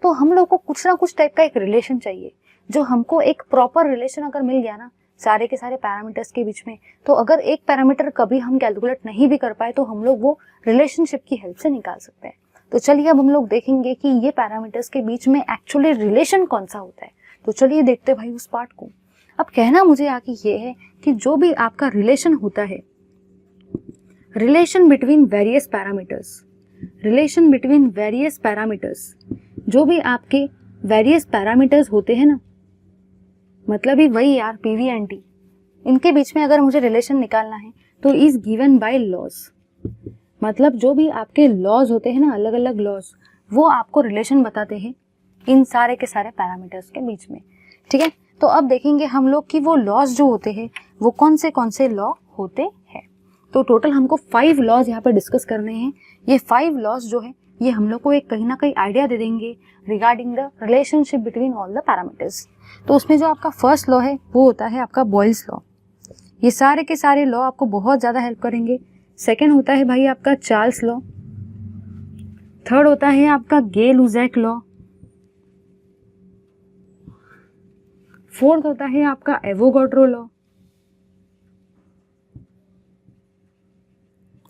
तो हम लोग को कुछ ना कुछ टाइप का एक रिलेशन चाहिए, जो हमको एक प्रॉपर रिलेशन अगर मिल गया ना सारे के सारे पैरामीटर्स के बीच में, तो अगर एक पैरामीटर कभी हम कैलकुलेट नहीं भी कर पाए तो हम लोग वो रिलेशनशिप की हेल्प से निकाल सकते हैं। तो चलिए अब हम लोग देखेंगे कि ये पैरामीटर्स के बीच में एक्चुअली रिलेशन कौन सा होता है। तो चलिए देखते हैं भाई उस पार्ट को। अब कहना मुझे आगे ये है कि जो भी आपका रिलेशन होता है, relation between various parameters, relation between various parameters, जो भी आपके वेरियस पैरामीटर्स होते हैं ना, मतलब ही वही यार PV&T, इनके बीच में अगर मुझे रिलेशन निकालना है तो इज गिवन बाय लॉज। मतलब जो भी आपके लॉज होते हैं ना, अलग अलग लॉज, वो आपको रिलेशन बताते हैं इन सारे के सारे पैरामीटर्स के बीच में। ठीक है। तो अब देखेंगे हम लोग कि वो लॉज जो होते हैं वो कौन से लॉ होते हैं। तो टोटल हमको 5 लॉज यहाँ पे डिस्कस करने हैं। ये 5 लॉज जो है ये हम लोग को एक कहीं ना कहीं आइडिया दे देंगे regarding the relationship between all the parameters. तो उसमें जो आपका फर्स्ट लॉ है वो होता है आपका बॉयल्स लॉ। ये सारे के सारे लॉ आपको बहुत ज़्यादा हेल्प करेंगे। सेकेंड होता है भाई आपका चार्ल्स लॉ। थर्ड होता है आपका गे-लुजैक लॉ। फोर्थ होता है आपका एवोगाड्रो लॉ।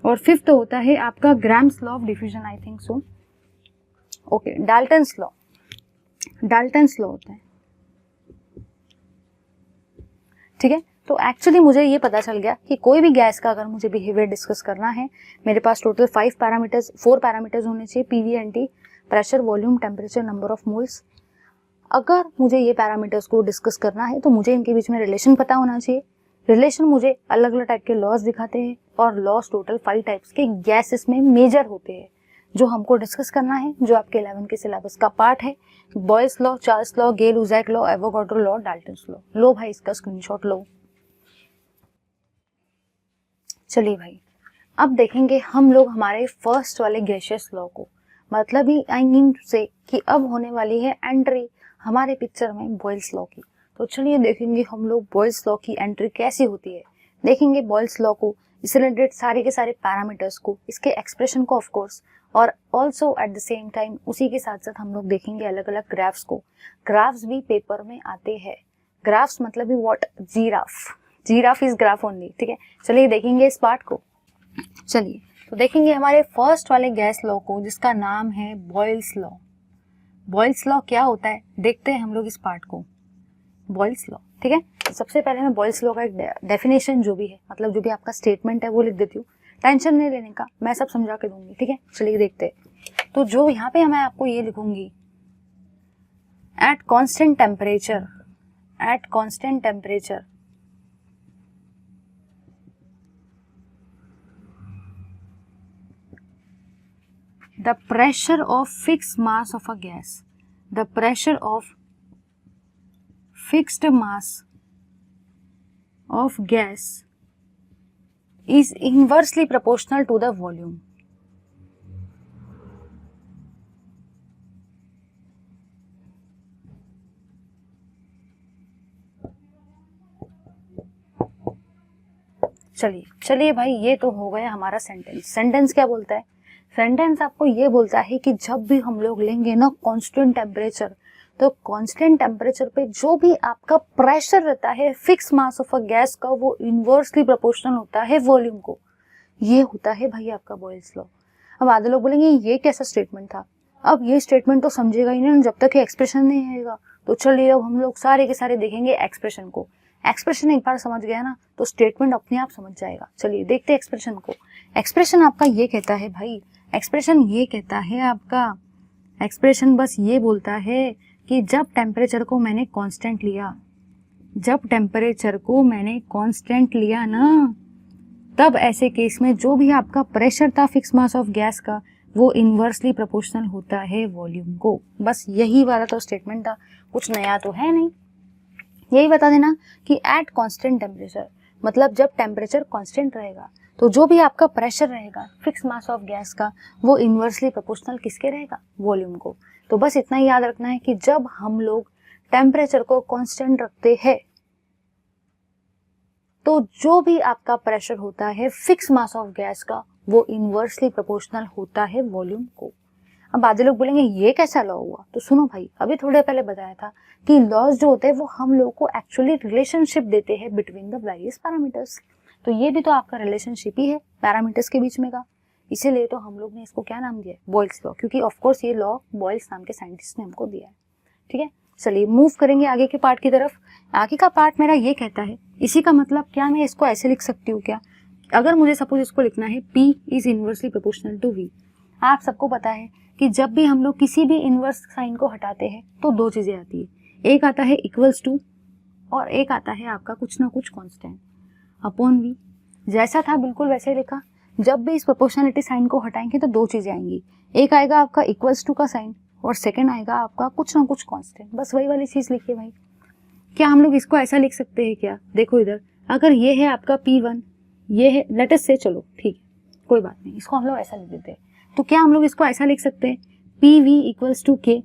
और फिफ्थ होता है आपका grams law of diffusion, I think so. Okay, Dalton's law, Dalton's law होता है। ठीक है। तो एक्चुअली मुझे ये पता चल गया कि कोई भी गैस का अगर मुझे बिहेवियर डिस्कस करना है, मेरे पास टोटल 4 पैरामीटर्स होने चाहिए, PV&T, pressure, volume, temperature, number of moles. अगर मुझे ये पैरामीटर्स को डिस्कस करना है तो मुझे इनके बीच में रिलेशन पता होना चाहिए। रिलेशन मुझे अलग अलग टाइप के लॉज दिखाते हैं, और लॉज टोटल 5 टाइप्स के गैसेस में मेजर होते हैं जो हमको डिस्कस करना है, जो आपके 11 के सिलेबस का पार्ट है। Boyle's law, Charles law, Gay Lussac law, Avogadro law, Dalton's law. लो भाई इसका स्क्रीनशॉट लो। चलिए भाई अब देखेंगे हम लोग हमारे फर्स्ट वाले गैसियस लॉ को, मतलब ही आई मीन से कि अब होने वाली है एंट्री हमारे पिक्चर में बॉयल्स लॉ की। तो चलिए देखेंगे हम लोग बॉयल्स लॉ की एंट्री कैसी होती है। देखेंगे बॉयल्स लॉ को, इससे रिलेटेड सारे के सारे पैरामीटर्स को, इसके एक्सप्रेशन को ऑफ कोर्स, और also at the same time उसी के साथ साथ हम लोग देखेंगे अलग अलग ग्राफ्स को। ग्राफ्स भी पेपर में आते हैं। ग्राफ्स मतलब ही what, giraffe is graph only. ठीक है। चलिए देखेंगे इस पार्ट को। चलिए तो देखेंगे हमारे फर्स्ट वाले गैस लॉ को, जिसका नाम है बॉयल्स लॉ। बॉयल्स लॉ क्या होता है देखते हैं हम लोग इस पार्ट को। बॉयल्स लॉ, ठीक है। तो सबसे पहले मैं बॉयल्स लॉ का एक डेफिनेशन जो भी है, मतलब जो भी आपका स्टेटमेंट है वो लिख देती हूँ। टेंशन नहीं लेने का, मैं सब समझा के दूंगी। ठीक है। चलिए देखते हैं। तो जो यहाँ पे मैं आपको ये लिखूंगी, at constant temperature, at constant temperature the pressure of fix mass of a gas, the pressure of fixed mass of gas is inversely proportional to the volume. चलिए भाई, ये तो हो गया हमारा सेंटेंस। सेंटेंस क्या बोलता है? सेंटेंस आपको ये बोलता है कि जब भी हम लोग लेंगे ना कांस्टेंट टेम्परेचर, तो कांस्टेंट टेम्परेचर पे जो भी आपका प्रेशर रहता है fix mass of a gas का, वो इनवर्सली प्रोपोर्शनल होता है वॉल्यूम को। ये होता है भाई आपका बॉयल्स लॉ। अब आधे लोग बोलेंगे ये कैसा स्टेटमेंट था? अब ये स्टेटमेंट तो समझेगा ही नहीं जब तक ये एक्सप्रेशन नहीं आएगा। तो चलिए अब हम लोग सारे के सारे देखेंगे एक्सप्रेशन को। एक्सप्रेशन एक बार समझ गया ना तो स्टेटमेंट अपने आप समझ जाएगा। चलिए देखते हैं एक्सप्रेशन को। एक्सप्रेशन आपका ये कहता है भाई, एक्सप्रेशन ये कहता है आपका, एक्सप्रेशन बस ये बोलता है कि जब टेम्परेचर को मैंने कांस्टेंट लिया, जब टेम्परेचर को मैंने कांस्टेंट लिया ना, तब ऐसे केस में जो भी आपका प्रेशर था फिक्स मास ऑफ गैस का, वो इनवर्सली प्रोपोर्शनल होता है वॉल्यूम को। बस यही वाला तो स्टेटमेंट था, कुछ नया तो है नहीं। यही बता देना कि एट कांस्टेंट टेम्परेचर, मतलब जब टेम्परेचर कांस्टेंट रहेगा तो जो भी आपका प्रेशर रहेगा फिक्स मास ऑफ गैस का, वो इनवर्सली प्रोपोर्शनल किसके रहेगा? वॉल्यूम को। तो बस इतना ही याद रखना है कि जब हम लोग टेम्परेचर को कांस्टेंट रखते हैं तो जो भी आपका प्रेशर होता है फिक्स मास ऑफ गैस का, वो इनवर्सली प्रोपोर्शनल होता है वॉल्यूम को। अब आधे लोग बोलेंगे ये कैसा लॉ हुआ? तो सुनो भाई, अभी थोड़े पहले बताया था कि लॉज जो होते हैं वो हम लोग को एक्चुअली रिलेशनशिप देते हैं बिटवीन द वेरियस पैरामीटर्स। तो ये भी तो आपका रिलेशनशिप ही है पैरामीटर्स के बीच में का। इसीलिए तो हम लोग ने इसको क्या नाम दिया है? बॉयल्स लॉ, क्योंकि ऑफकोर्स ये लॉ बॉयल्स नाम के साइंटिस्ट ने हमको दिया है। ठीक है, चलिए मूव करेंगे आगे के पार्ट की तरफ। आगे का पार्ट मेरा ये कहता है, इसी का मतलब क्या मैं इसको ऐसे लिख सकती हूँ क्या? अगर मुझे सपोज इसको लिखना है P is inversely proportional to V। आप सबको पता है कि जब भी हम लोग किसी भी इनवर्स साइन को हटाते हैं तो दो चीजें आती है, एक आता है इक्वल्स टू और एक आता है आपका कुछ ना कुछ कांस्टेंट अपॉन V। जैसा था बिल्कुल वैसे ही लिखा। जब भी इस प्रोपोर्शनलिटी साइन को हटाएंगे तो दो चीजें आएंगी, एक आएगा आपका इक्वल्स टू का साइन और सेकंड आएगा आपका कुछ ना कुछ कांस्टेंट। बस वही वाली चीज लिखिए भाई। क्या हम लोग इसको ऐसा लिख सकते हैं क्या? देखो इधर, अगर ये है आपका P1, ये है, लेट अस से, चलो ठीक है कोई बात नहीं, इसको हम लोग ऐसा लिख देते हैं। तो क्या हम लोग इसको ऐसा लिख सकते हैं PV इक्वल्स टू K?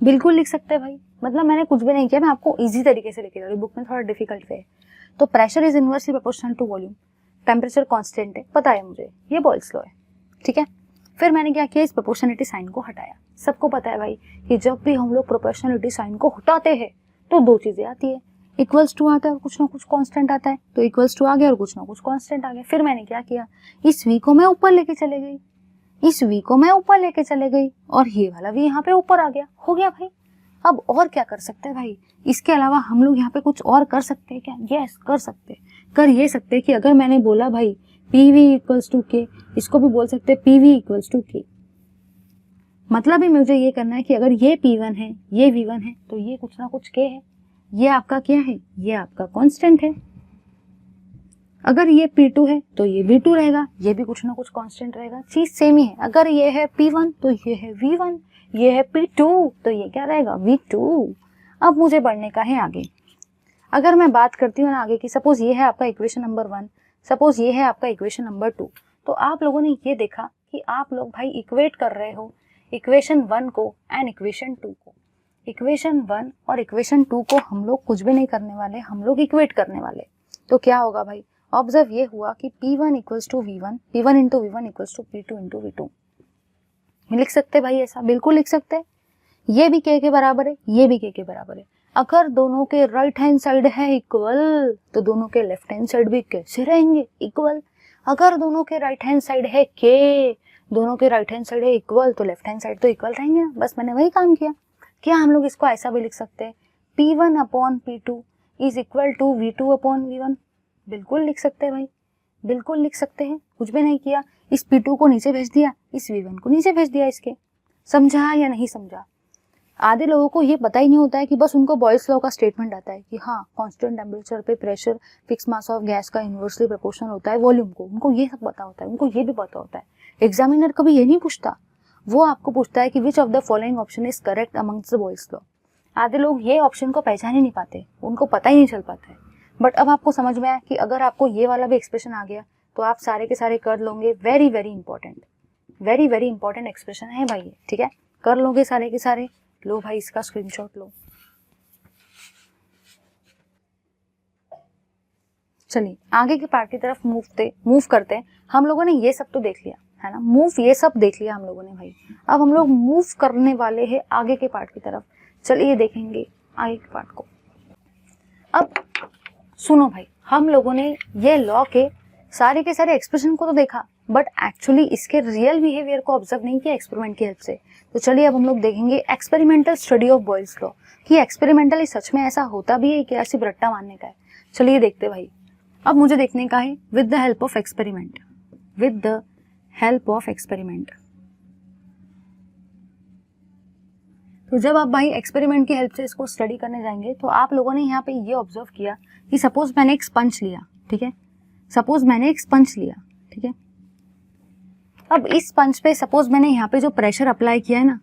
बिल्कुल लिख सकते हैं भाई। मतलब मैंने कुछ भी नहीं किया, मैं आपको इजी तरीके से लिखे जा रही हूँ, बुक में थोड़ा डिफिकल्ट है। तो pressure is inversely proportional to volume, temperature constant है, पता है मुझे, ये बॉयल्स लॉ है। ठीक है, फिर मैंने क्या किया, इस प्रोपोर्शनलिटी साइन को हटाया। सबको पता है भाई कि जब भी हम लोग प्रोपोर्शनलिटी साइन को हटाते हैं तो दो चीजें आती है, इक्वल्स टू आता है और कुछ ना कुछ कांस्टेंट आता है। तो इक्वल्स टू आ गया और कुछ ना कुछ कांस्टेंट आ गया। फिर मैंने क्या किया, इस V को मैं ऊपर लेके चले गई, इस V को मैं ऊपर लेके चले गई और ये वाला V यहाँ पे ऊपर आ गया। हो गया भाई। अब और क्या कर सकते हैं भाई? इसके अलावा हम लोग यहाँ पे कुछ और कर सकते हैं क्या? यस कर सकते हैं। कर ये सकते हैं कि अगर मैंने बोला भाई PV इक्वल्स टू K, इसको भी बोल सकते हैं PV इक्वल्स टू K। मतलब ही मुझे ये करना है कि अगर ये P1 है, ये V1 है, तो ये कुछ ना कुछ K है। ये आपका क्या है? ये आपका कांस्टेंट है। अगर ये P2 है तो ये V2 रहेगा, ये भी कुछ ना कुछ कांस्टेंट रहेगा। चीज सेम ही है। अगर ये है P1 तो ये है V1, ये है P2 तो ये क्या रहेगा? V2। अब मुझे बढ़ने का है आगे। अगर मैं बात करती हूँ ना आगे की, सपोज ये है आपका इक्वेशन नंबर 1, सपोज ये है आपका इक्वेशन नंबर 2, तो आप लोगों ने ये देखा कि आप लोग भाई इक्वेट कर रहे हो इक्वेशन 1 को एंड इक्वेशन 2 को। इक्वेशन 1 और इक्वेशन 2 को हम लोग कुछ भी नहीं करने वाले, हम लोग इक्वेट करने वाले। तो क्या होगा भाई? ऑब्जर्व ये हुआ कि P1 equals to V1, P1 into V1 equals to P2 into V2। लिख सकते भाई ऐसा, बिल्कुल लिख सकते। ये भी K के बराबर है, ये भी K के बराबर है। अगर दोनों के राइट हैंड साइड है इक्वल तो दोनों के लेफ्ट हैंड साइड भी कैसे रहेंगे? इक्वल। अगर दोनों के राइट हैंड साइड है K, दोनों के राइट हैंड साइड है इक्वल, तो लेफ्ट हैंड साइड तो इक्वल रहेंगे ना। बस मैंने वही काम किया। क्या हम लोग इसको ऐसा भी लिख सकते हैं P1 upon P2 is equal to V2 upon V1? बिल्कुल लिख सकते हैं भाई, बिल्कुल लिख सकते हैं। कुछ भी नहीं किया, इस P2 को नीचे भेज दिया, इस V1 को नीचे भेज दिया। इसके समझा या नहीं समझा? आधे लोगों को ये पता ही नहीं होता है कि बस उनको बॉयल्स लॉ का स्टेटमेंट आता है कि हाँ कांस्टेंट टेम्परेचर पे pressure fix mass of gas का इन्वर्सली प्रोपोर्शनल होता है वॉल्यूम को, उनको ये सब पता होता है, उनको ये भी पता होता है। एग्जामिनर कभी ये नहीं पूछता, वो आपको पूछता है कि which of the following option is correct amongst the Boyle's law. आधे लोग ये ऑप्शन को पहचान ही नहीं पाते, उनको पता ही नहीं चल पाता है। बट अब आपको समझ में आया कि अगर आपको ये वाला भी एक्सप्रेशन आ गया तो आप सारे के सारे कर लोगे। Very very important, very very important expression है भाई ये, ठीक है, कर लोगे सारे के सारे। लो भाई इसका स्क्रीनशॉट लो। चलिए आगे के पार्ट की तरफ मूव करते हैं। हम लोगों ने ये सब तो देख लिया है ना, मूव ये सब देख लिया हम लोगों ने भाई। अब हम लोग मूव करने वाले हैं आगे के पार्ट की तरफ। चलिए देखेंगे आगे के पार्ट को। अब सुनो भाई, हम लोगों ने ये लॉ के सारे एक्सप्रेशन को तो देखा, बट एक्चुअली इसके रियल बिहेवियर को ऑब्जर्व नहीं किया एक्सपेरिमेंट की हेल्प से। तो चलिए अब हम लोग देखेंगे experimental study of Boyle's law, कि एक्सपेरिमेंटली सच में ऐसा होता भी है क्या, सिर्फ रट्टा मारने का है। चलिए देखते भाई। अब मुझे देखने का है with the help of experiment, with the help of experiment. तो जब आप भाई एक्सपेरिमेंट की हेल्प से इसको स्टडी करने जाएंगे तो आप लोगों ने यहाँ पे ये ऑब्जर्व किया कि सपोज मैंने एक स्पंज लिया, ठीक है, सपोज मैंने एक स्पंज लिया, ठीक है। अब इस स्पंज पे सपोज मैंने यहाँ पे जो प्रेशर अप्लाई किया है ना,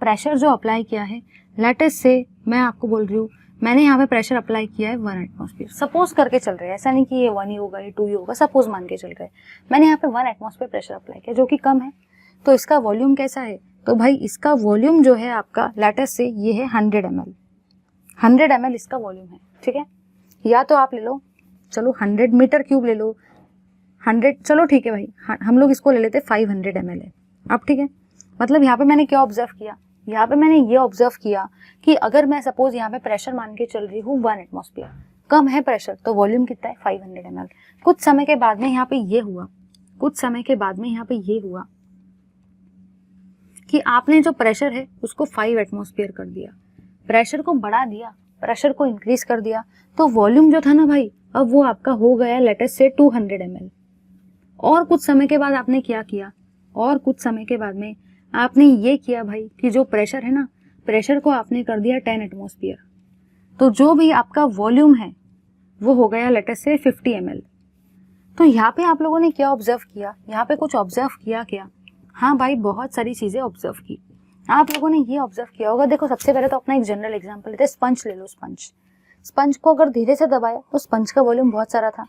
प्रेशर जो अप्लाई किया है, लेट अस से मैं आपको बोल रही हूँ मैंने यहाँ पे प्रेशर अप्लाई किया है 1 एटमॉस्फेयर, सपोज करके चल रहे हैं, ऐसा नहीं कि ये 1 ही होगा ये 2 ही होगा, सपोज मान के चल रहे हैं। मैंने यहाँ पे 1 एटमॉस्फेयर प्रेशर अप्लाई किया जो कि कम है। तो इसका वॉल्यूम कैसा है, तो भाई इसका वॉल्यूम जो है आपका लेट अस से ये है 100 ml, 100 ml इसका वॉल्यूम है, ठीक है। या तो आप ले लो, चलो 100 मीटर क्यूब ले लो, 100, चलो ठीक है भाई, हम लोग इसको ले लेते 500 ml है। अब ठीक है, मतलब यहाँ पे मैंने क्या ऑब्जर्व किया, यहाँ पे मैंने ये ऑब्जर्व किया कि अगर मैं सपोज यहाँ पे प्रेशर मान के चल रही हूँ 1 एटमॉस्फेयर, कम है प्रेशर, तो वॉल्यूम कितना है 500 ml। कुछ समय के बाद में यहाँ पे ये हुआ, कुछ समय के बाद में यहाँ पे ये हुआ कि आपने जो प्रेशर है उसको 5 एटमॉस्फेयर कर दिया, प्रेशर को बढ़ा दिया, प्रेशर को इंक्रीज कर दिया, तो वॉल्यूम जो था ना भाई अब वो आपका हो गया लेट अस से 200 ml। और कुछ समय के बाद आपने क्या किया, और कुछ समय के बाद में आपने ये किया भाई कि जो प्रेशर है ना, प्रेशर को आपने कर दिया 10 एटमॉस्फेयर, तो जो भी आपका वॉल्यूम है वो हो गया लेट अस से 50 ml। तो यहाँ पे आप लोगों ने क्या ऑब्जर्व किया, यहाँ पे कुछ ऑब्जर्व किया क्या, हाँ भाई बहुत सारी चीजें ऑब्जर्व की। आप लोगों ने ये ऑब्जर्व किया होगा, देखो सबसे पहले तो अपना एक जनरल एग्जांपल लेते हैं, स्पंज ले लो। स्पंज को अगर धीरे से दबाया तो स्पंज का वॉल्यूम बहुत सारा था,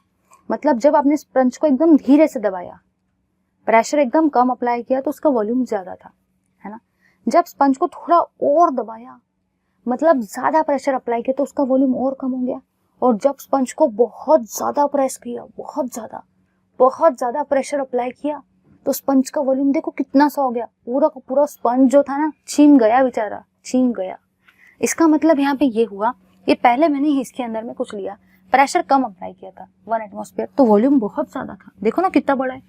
मतलब जब आपने स्पंज को एकदम धीरे से दबाया, प्रेशर एकदम कम अप्लाई किया तो उसका वॉल्यूम ज्यादा था, है ना। जब स्पंज को थोड़ा और दबाया, मतलब ज्यादा प्रेशर अप्लाई किया तो उसका वॉल्यूम और कम हो गया। और जब स्पंज को बहुत ज्यादा प्रेस किया, बहुत ज्यादा प्रेशर अप्लाई किया तो स्पंज का वॉल्यूम देखो कितना सा हो गया, पूरा का पूरा स्पंज जो था ना छीन गया, बेचारा छीन गया। इसका मतलब यहाँ पे ये हुआ, ये पहले मैंने इसके अंदर में कुछ लिया, प्रेशर कम अप्लाई किया था 1 एटमॉस्फेयर, तो वॉल्यूम बहुत ज्यादा था, देखो ना कितना बड़ा है।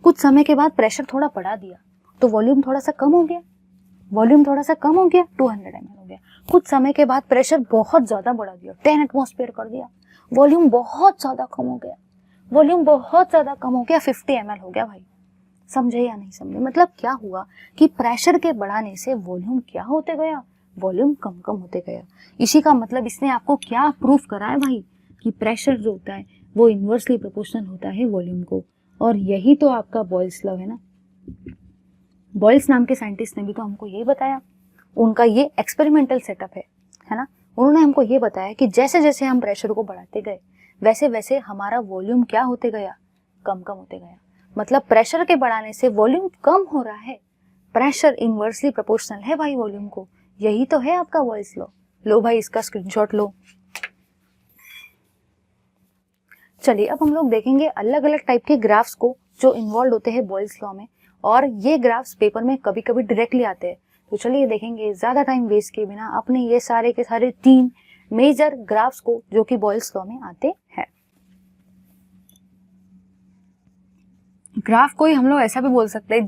कुछ समय के बाद प्रेशर थोड़ा बढ़ा दिया तो वॉल्यूम थोड़ा सा कम हो गया, 200 ml हो गया। कुछ समय के बाद प्रेशर बहुत ज्यादा बढ़ा दिया, 10 एटमॉस्फेयर कर दिया, वॉल्यूम बहुत ज्यादा कम हो गया, 50 ml हो गया भाई। समझे या नहीं समझे, मतलब क्या हुआ कि प्रेशर के बढ़ाने से वॉल्यूम क्या होते गया, वॉल्यूम कम होते गया। इसी का मतलब इसने आपको क्या प्रूफ करा है भाई, कि प्रेशर जो होता है वो इन्वर्सली प्रोपोर्शनल होता है वॉल्यूम को। और यही तो आपका बॉयल्स लॉ है ना, बॉयल्स नाम के साइंटिस्ट ने भी तो हमको यही बताया, उनका ये एक्सपेरिमेंटल सेटअप है ना। उन्होंने हमको ये बताया कि जैसे जैसे हम प्रेशर को बढ़ाते गए वैसे वैसे हमारा वॉल्यूम क्या होते गया, कम होते गया। मतलब प्रेशर के बढ़ाने से वॉल्यूम कम हो रहा है, प्रेशर इनवर्सली प्रोपोर्शनल है भाई वॉल्यूम को, यही तो है आपका बॉयल्स लॉ। लो भाई इसका स्क्रीनशॉट लो। चलिए अब हम लोग देखेंगे अलग अलग टाइप के ग्राफ्स को जो इन्वॉल्व होते हैं बॉयल्स लॉ में, और ये ग्राफ्स पेपर में कभी कभी डायरेक्टली आते हैं। तो चलिए देखेंगे ज्यादा टाइम वेस्ट किए बिना अपने ये सारे के सारे 3 मेजर ग्राफ्स को जो कि बॉयल्स लॉ में आते हैं। ग्राफ को ही हम लोग ऐसा भी बोल सकते हैं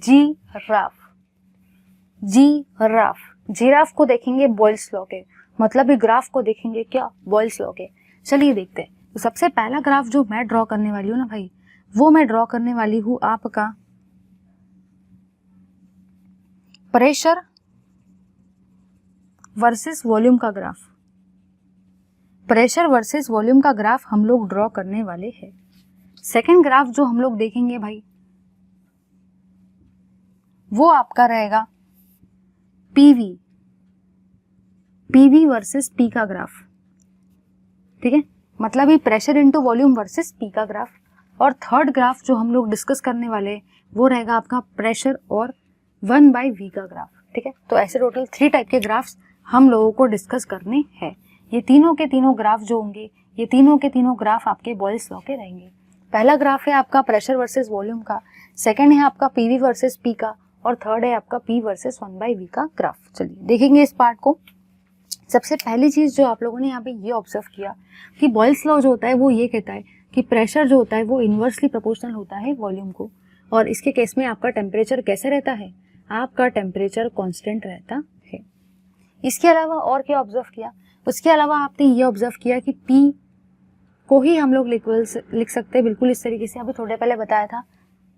जिराफ को देखेंगे बॉयल्स लॉ के, मतलब ये ग्राफ को देखेंगे क्या, बॉयल्स लॉ के। चलिए देखते हैं। तो सबसे पहला ग्राफ जो मैं ड्रॉ करने वाली हूँ ना भाई, वो मैं ड्रॉ करने वाली हूँ आपका प्रेशर वर्सेस वॉल्यूम का ग्राफ, प्रेशर वर्सेस वॉल्यूम का ग्राफ हम लोग ड्रॉ करने वाले हैं। सेकेंड ग्राफ जो हम लोग देखेंगे भाई वो आपका रहेगा पीवी, पीवी वर्सेस पी का ग्राफ, ठीक है, मतलब ये pressure into volume versus P का ग्राफ। और थर्ड ग्राफ जो हम लोग डिस्कस करने वाले हैं वो रहेगा आपका प्रेशर और 1/v का ग्राफ, ठीक है। तो ऐसे टोटल 3 टाइप के ग्राफ्स हम लोगों को डिस्कस करने हैं। ये तीनों के तीनों ग्राफ जो होंगे, ये तीनों के तीनों ग्राफ आपके बॉयल्स लॉ के रहेंगे। पहला ग्राफ है आपका प्रेशर वर्सेस वॉल्यूम का, सेकंड है आपका पीवी वर्सेस पी का, और थर्ड है आपका पी वर्सेस 1/v का ग्राफ। चलिए देखेंगे इस पार्ट को। सबसे पहली चीज जो आप लोगों ने यहाँ पे ये ऑब्जर्व किया कि बॉयल्स लॉ जो होता है वो ये कहता है कि प्रेशर जो होता है वो इन्वर्सली प्रोपोर्शनल होता है वॉल्यूम को, और इसके केस में आपका टेम्परेचर कैसे रहता है, आपका टेम्परेचर कांस्टेंट रहता है। इसके अलावा और क्या ऑब्जर्व किया, उसके अलावा आपने ये ऑब्जर्व किया कि P को ही हम लोग लिख सकते हैं बिल्कुल इस तरीके से, अभी थोड़े पहले बताया था,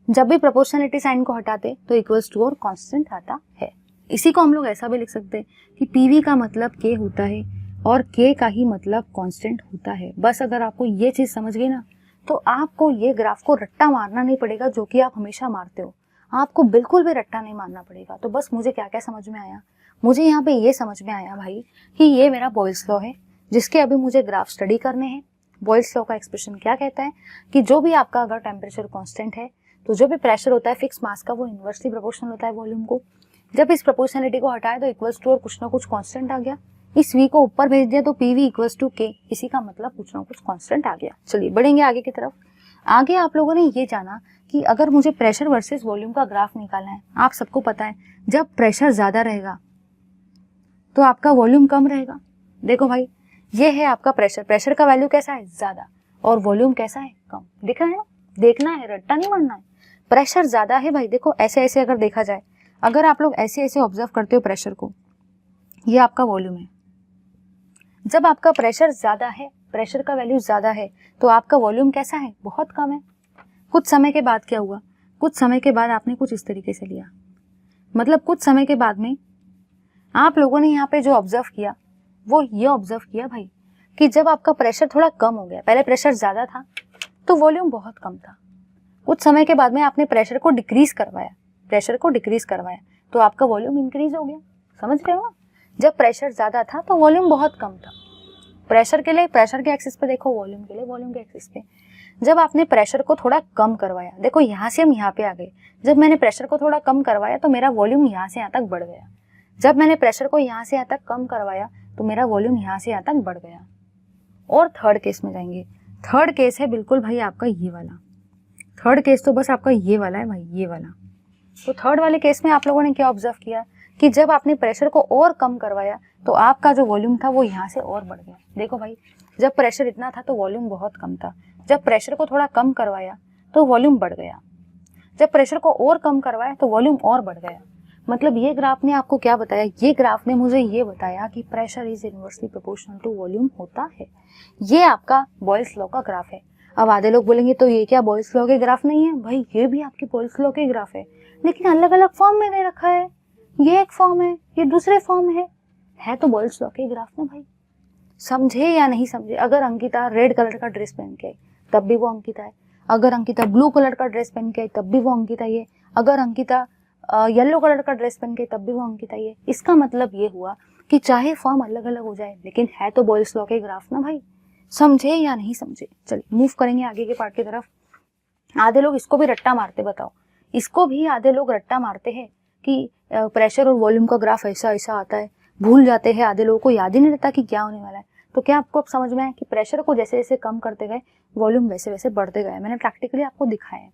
जब भी प्रोपोर्शनलिटी साइन को हटाते तो इक्वल्स टू और कांस्टेंट आता है। इसी को हम लोग ऐसा भी लिख सकते हैं कि PV का मतलब K होता है और K का ही मतलब कांस्टेंट होता है। बस अगर आपको ये चीज समझ गई ना तो आपको ये ग्राफ को रट्टा मारना नहीं पड़ेगा जो कि आप हमेशा मारते हो, आपको बिल्कुल भी रट्टा नहीं मारना पड़ेगा। तो बस मुझे क्या क्या समझ में आया, मुझे यहाँ पे ये समझ में आया भाई कि ये मेरा बॉयल्स लॉ है जिसके अभी मुझे ग्राफ स्टडी करने हैं। बॉयल्स लॉ का एक्सप्रेशन क्या कहता है कि जो भी आपका अगर टेम्परेचर कांस्टेंट है तो जो भी प्रेशर होता है फिक्स मास का वो इन्वर्सली प्रोपोर्शनल होता है वॉल्यूम को। जब इस प्रोपोर्शनलिटी को हटाए तो इक्वल्स टू और कुछ ना कुछ कांस्टेंट आ गया, इस v को ऊपर भेज दिया तो PV इक्वल्स टू K, इसी का मतलब कुछ ना कुछ कांस्टेंट आ गया। चलिए बढ़ेंगे आगे की तरफ। आगे आप लोगों ने ये जाना कि अगर मुझे प्रेशर वर्सेस वॉल्यूम का ग्राफ निकालना है, आप सबको पता है जब प्रेशर ज्यादा रहेगा तो आपका वॉल्यूम कम रहेगा। देखो भाई ये है आपका प्रेशर, प्रेशर का वैल्यू कैसा है ज्यादा और वॉल्यूम कैसा है कम, दिख रहा है ना, देखना है, रट्टा नहीं मारना है। प्रेशर ज्यादा है भाई, देखो ऐसे ऐसे अगर देखा जाए, अगर आप लोग ऐसे ऐसे ऑब्जर्व करते हो प्रेशर को, ये आपका वॉल्यूम है। जब आपका प्रेशर ज्यादा है, प्रेशर का वैल्यू ज्यादा है तो आपका वॉल्यूम कैसा है, बहुत कम है। कुछ समय के बाद क्या हुआ, कुछ समय के बाद आपने कुछ इस तरीके से लिया, मतलब कुछ समय के बाद में आप लोगों ने यहाँ पे जो ऑब्जर्व किया वो ये ऑब्जर्व किया भाई कि जब आपका प्रेशर थोड़ा कम हो गया, पहले प्रेशर ज्यादा था तो वॉल्यूम बहुत कम था, कुछ समय के बाद में आपने प्रेशर को डिक्रीज करवाया, प्रेशर को डिक्रीज करवाया तो आपका वॉल्यूम इंक्रीज हो गया। समझ रहे हो ना, जब प्रेशर ज्यादा था तो वॉल्यूम बहुत कम था। प्रेशर के लिए प्रेशर के एक्सिस पे देखो, वॉल्यूम के लिए वॉल्यूम के एक्सिस पे। जब आपने प्रेशर को थोड़ा कम करवाया, देखो यहाँ से हम यहाँ पे आ गए, जब मैंने प्रेशर को थोड़ा कम करवाया तो मेरा वॉल्यूम यहाँ से यहाँ तक बढ़ गया। जब मैंने प्रेशर को यहाँ से यहाँ तक कम करवाया तो मेरा वॉल्यूम यहाँ से यहाँ तक बढ़ गया। और थर्ड केस में जाएंगे, थर्ड केस है बिल्कुल भाई आपका ये वाला, थर्ड केस तो बस आपका ये वाला है भाई, ये वाला। तो थर्ड वाले केस में आप लोगों ने क्या ऑब्जर्व किया कि जब आपने प्रेशर को और कम करवाया तो आपका जो वॉल्यूम था वो यहाँ से और बढ़ गया। देखो भाई जब प्रेशर इतना था तो वॉल्यूम बहुत कम था, जब प्रेशर को थोड़ा कम करवाया तो वॉल्यूम बढ़ गया, जब प्रेशर को और कम करवाया तो वॉल्यूम और बढ़ गया। मतलब ये ग्राफ ने आपको क्या बताया, ये ग्राफ ने मुझे ये बताया कि pressure is inversely proportional to volume होता है। ये आपका बॉयल्स लॉ का ग्राफ है। अब आधे लोग बोलेंगे तो ये क्या बॉयल्स लॉ के ग्राफ नहीं है, भाई ये भी आपके बॉयल्स लॉ के ग्राफ है लेकिन अलग अलग फॉर्म में दे रखा है, ये एक फॉर्म है, ये दूसरे फॉर्म है तो बॉयल्स लॉ के ग्राफ ना भाई। समझे या नहीं समझे, अगर अंकिता रेड कलर का ड्रेस पहन के आई तब भी वो अंकिता है, अगर अंकिता ब्लू कलर का ड्रेस पहन के आई तब भी वो अंकिता ही है, अगर अंकिता येलो कलर का ड्रेस पहन के तब भी वो अंकिता ही है। इसका मतलब ये हुआ कि चाहे फॉर्म अलग अलग हो जाए लेकिन है तो बॉयल्स लॉ के ग्राफ ना भाई। समझे या नहीं समझे, चलिए मूव करेंगे आगे के पार्ट की तरफ। आधे लोग इसको भी रट्टा मारते, बताओ इसको भी आधे लोग रट्टा मारते हैं कि प्रेशर और वॉल्यूम का ग्राफ ऐसा ऐसा आता है, भूल जाते हैं, आधे लोगों को याद ही नहीं रहता कि क्या होने वाला है। तो क्या आपको अब समझ में आया कि प्रेशर को जैसे जैसे कम करते गए वॉल्यूम वैसे वैसे बढ़ते गए, मैंने प्रैक्टिकली आपको दिखाया है।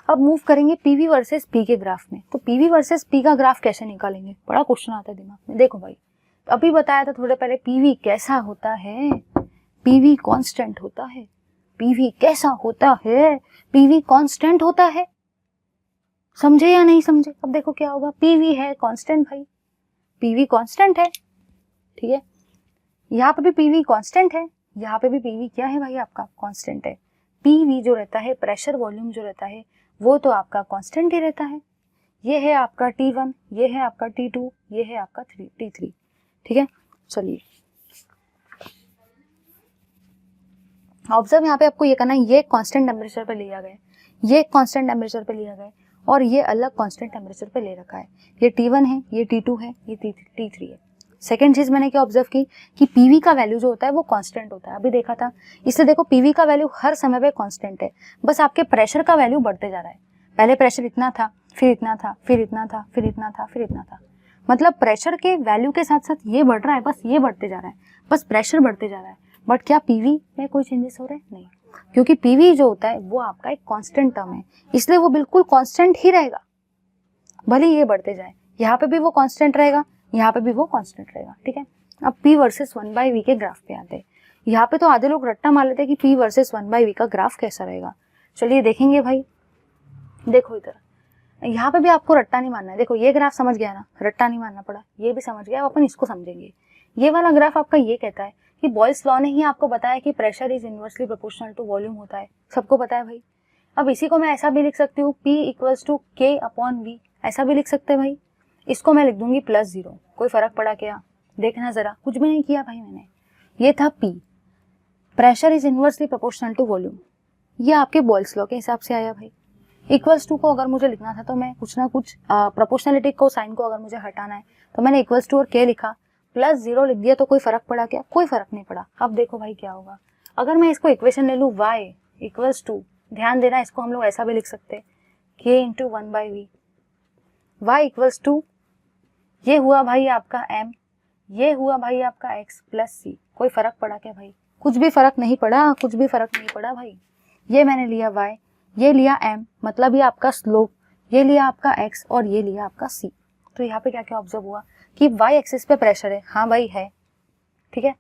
अब मूव करेंगे पीवी वर्सेस पी के ग्राफ में। तो पीवी वर्सेस पी का ग्राफ कैसे निकालेंगे, बड़ा क्वेश्चन आता है दिमाग में। देखो भाई अभी बताया था थोड़े पहले, पीवी कैसा होता है, पीवी कांस्टेंट होता है। पीवी कैसा होता है, पीवी कांस्टेंट होता है। समझे या नहीं समझे, अब देखो क्या होगा, पीवी है कांस्टेंट भाई, पीवी कांस्टेंट है, ठीक है, यहाँ पे भी पीवी कांस्टेंट है, यहाँ पे भी पीवी क्या है भाई आपका कांस्टेंट है। पीवी जो रहता है, प्रेशर वॉल्यूम जो रहता है वो तो आपका कांस्टेंट ही रहता है। ये है आपका T1, ये है आपका T2, ये है आपका T3। ठीक है, चलिए ऑब्जर्व यहाँ पे आपको ये करना है, ये कांस्टेंट टेम्परेचर पे लिया गया, ये कांस्टेंट टेम्परेचर पे लिया गया और ये अलग कांस्टेंट टेम्परेचर पे ले रखा है। ये T1 है, ये T2 है, ये T3 है। सेकेंड चीज मैंने क्या ऑब्जर्व की कि पीवी का वैल्यू जो होता है वो कांस्टेंट होता है, अभी देखा था। इससे देखो पीवी का वैल्यू हर समय पे कांस्टेंट है, बस आपके प्रेशर का वैल्यू बढ़ते जा रहा है। पहले प्रेशर इतना था, फिर इतना था, फिर इतना था, फिर इतना था, फिर इतना था। मतलब प्रेशर के वैल्यू के साथ साथ ये बढ़ रहा है, बस ये बढ़ते जा रहा है, बस प्रेशर बढ़ते जा रहा है। बट क्या पीवी में कोई चेंजेस हो रहे हैं? नहीं, क्योंकि पीवी जो होता है वो आपका एक कांस्टेंट टर्म है, इसलिए वो बिल्कुल कांस्टेंट ही रहेगा, भले ये बढ़ते जाए। यहाँ पे भी वो कांस्टेंट रहेगा, यहाँ पे भी वो कांस्टेंट रहेगा, ठीक है। अब P वर्सेस 1/V के ग्राफ पे आते हैं। यहाँ पे तो आधे लोग रट्टा मार लेते हैं कि P वर्सेस 1/V का ग्राफ कैसा रहेगा। चलिए देखेंगे भाई, देखो इधर, यहाँ पे भी आपको रट्टा नहीं मारना है। देखो ये ग्राफ समझ गया ना, रट्टा नहीं मारना पड़ा, ये भी समझ गया। अब अपन इसको समझेंगे। ये वाला ग्राफ आपका ये कहता है कि बॉयल्स लॉ ने ही आपको बताया कि pressure is inversely proportional to volume होता है, सबको पता है भाई। अब इसी को मैं ऐसा भी लिख सकती हूँ, P इक्वल्स टू K/V, ऐसा भी लिख सकते हैं भाई। इसको मैं लिख दूंगी +0, कोई फर्क पड़ा क्या? देखना जरा, कुछ भी नहीं किया भाई मैंने। ये था P, pressure is inversely proportional to volume, ये आपके बॉयल्स लॉ के हिसाब से आया भाई। इक्वल्स टू को अगर मुझे लिखना था तो मैं कुछ ना कुछ प्रोपोर्शनलिटी को, साइन को अगर मुझे हटाना है तो मैंने इक्वल्स टू और K लिखा, +0 लिख दिया, तो कोई फर्क पड़ा क्या? कोई फर्क नहीं पड़ा। अब देखो भाई क्या होगा, अगर मैं इसको इक्वेशन ले लूँ y इक्वल्स टू, ध्यान देना इसको हम लोग ऐसा भी लिख सकते हैं K into 1/V, y equals to, ये हुआ भाई आपका m, ये हुआ भाई आपका x प्लस c। कोई फर्क पड़ा क्या भाई? कुछ भी फर्क नहीं पड़ा, कुछ भी फर्क नहीं पड़ा भाई। ये मैंने लिया y, ये लिया m, मतलब ये आपका स्लोप, ये लिया आपका x और ये लिया आपका c। तो यहाँ पे क्या क्या ऑब्जर्व हुआ कि y एक्सिस पे प्रेशर है, हाँ भाई है, ठीक है।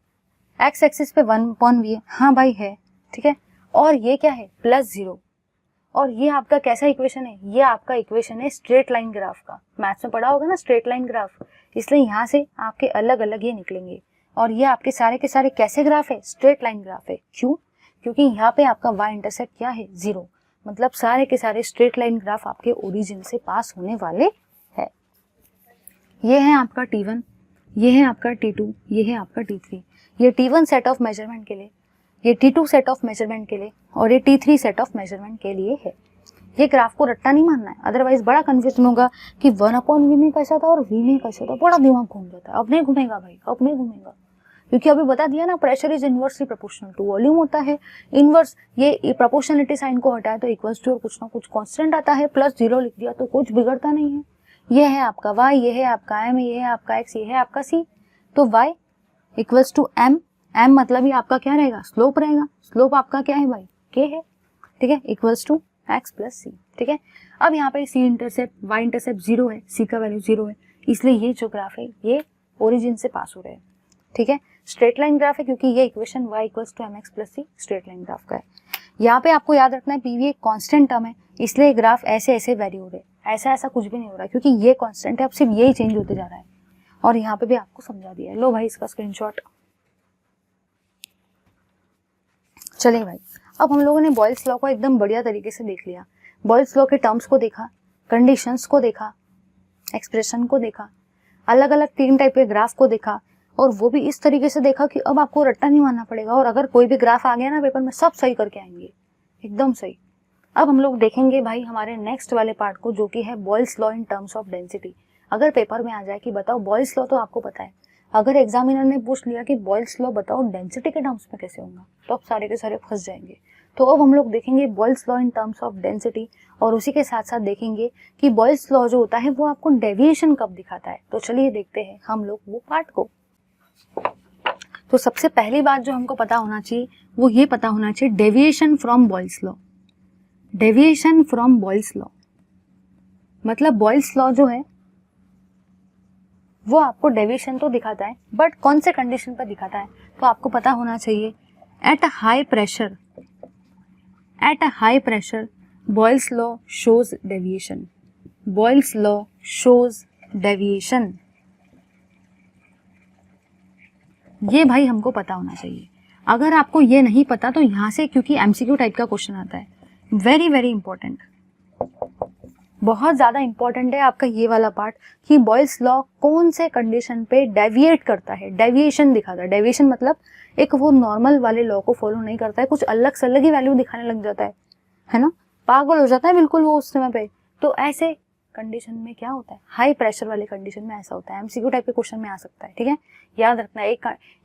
x एक्सिस पे 1/V है, हाँ भाई है, ठीक है। और ये क्या है? +0। और ये आपका कैसा इक्वेशन है? ये आपका इक्वेशन है स्ट्रेट लाइन ग्राफ का। मैथ्स में पढ़ा होगा ना स्ट्रेट लाइन ग्राफ, इसलिए यहाँ से आपके अलग अलग ये निकलेंगे। और ये आपके सारे के सारे कैसे ग्राफ है? स्ट्रेट लाइन ग्राफ है। क्यों? क्योंकि यहाँ पे आपका y इंटरसेप्ट क्या है? 0। मतलब सारे के सारे स्ट्रेट लाइन ग्राफ आपके ओरिजिन से पास होने वाले है। ये है आपका T1, ये है आपका T2, ये है आपका T3। ये T1 सेट ऑफ मेजरमेंट के लिए, ये T2 सेट ऑफ मेजरमेंट के लिए और ये T3 सेट ऑफ मेजरमेंट के लिए है। ये ग्राफ को रट्टा नहीं मानना है, अदरवाइज बड़ा कंफ्यूजन होगा कि 1/V में कैसा था और V में कैसा था, बड़ा दिमाग घूम जाता है। अब नहीं घूमेगा भाई, अब नहीं घूमेगा, क्योंकि अभी बता दिया ना, pressure is inversely proportional to volume होता है। इनवर्स, ये प्रोपोर्शनलिटी साइन को हटाए तो इक्वल्स टू और कुछ ना कुछ कांस्टेंट आता है, +0 लिख दिया तो कुछ बिगड़ता नहीं है। ये है आपका y, ये है आपका m, ये है आपका x, ये है आपका c। तो y equals to m, m मतलब ये आपका क्या रहेगा? स्लोप रहेगा। स्लोप आपका क्या है भाई? k है, ठीक है, equals to x plus c, ठीक है। अब यहाँ पे c इंटरसेप्ट, y इंटरसेप्ट 0 है, c का वैल्यू 0 है, इसलिए ये जो ग्राफ है ये ओरिजिन से पास हो रहे हैं, ठीक है। स्ट्रेट लाइन ग्राफ है क्योंकि ये equation y equals to mx plus c straight line graph का है। यहाँ पे आपको याद रखना है पीवी एक कांस्टेंट टर्म है, इसलिए ग्राफ ऐसे ऐसे वेरी हो रहे हैं। ऐसा ऐसा कुछ भी नहीं हो रहा क्योंकि ये कांस्टेंट है, अब सिर्फ यही चेंज होते जा रहा है। और यहाँ पे भी आपको समझा दिया है, लो भाई इसका स्क्रीनशॉट। चलिए भाई, अब हम लोगों ने बॉयल्स लॉ को एकदम बढ़िया तरीके से देख लिया। बॉयल्स लॉ के टर्म्स को देखा, कंडीशंस को देखा, एक्सप्रेशन को देखा, अलग अलग 3 टाइप के ग्राफ को देखा, और वो भी इस तरीके से देखा कि अब आपको रट्टा नहीं मारना पड़ेगा। और अगर कोई भी ग्राफ आ गया ना पेपर में, सब सही करके आएंगे, एकदम सही। अब हम लोग देखेंगे भाई हमारे नेक्स्ट वाले पार्ट को, जो कि है Boyle's law in terms of density. अगर पेपर में आ जाए कि बताओ बॉयल्स लॉ, तो आपको पता है, अगर एग्जामिनर ने पूछ लिया कि बॉयल्स लॉ बताओ डेंसिटी के टर्म्स में कैसे होगा, तो अब सारे के सारे फंस जाएंगे। तो अब हम लोग देखेंगे Boyle's law in terms of density, और उसी के साथ साथ देखेंगे कि बॉयल्स लॉ जो होता है वो आपको डेविएशन कब दिखाता है। तो चलिए देखते हैं हम लोग वो पार्ट को। तो सबसे पहली बात जो हमको पता होना चाहिए वो ये पता होना चाहिए deviation from Boyle's law. Deviation from Boyle's law मतलब बॉयल्स लॉ जो है वो आपको डेविएशन तो दिखाता है, बट कौन से कंडीशन पर दिखाता है तो आपको पता होना चाहिए। At a high pressure Boyle's law shows deviation. Boyle's law shows deviation, ये भाई हमको पता होना चाहिए। अगर आपको ये नहीं पता तो यहाँ से, क्योंकि एमसीक्यू टाइप का क्वेश्चन आता है, वेरी वेरी इंपॉर्टेंट, बहुत ज़्यादा इंपॉर्टेंट है आपका ये वाला पार्ट कि बॉयल्स लॉ कौन से कंडीशन पे डेविएट करता है, डेविएशन दिखाता है। डेविएशन मतलब एक वो नॉर्मल वाले लॉ को फॉलो नहीं करता है, कुछ अलग से अलग ही वैल्यू दिखाने लग जाता है ना, पागल हो जाता है बिल्कुल वो उस समय पे। तो ऐसे कंडीशन में क्या होता है, हाई प्रेशर वाले कंडीशन में ऐसा होता है। एमसीक्यू टाइप के क्वेश्चन में आ सकता है, ठीक है, याद रखना।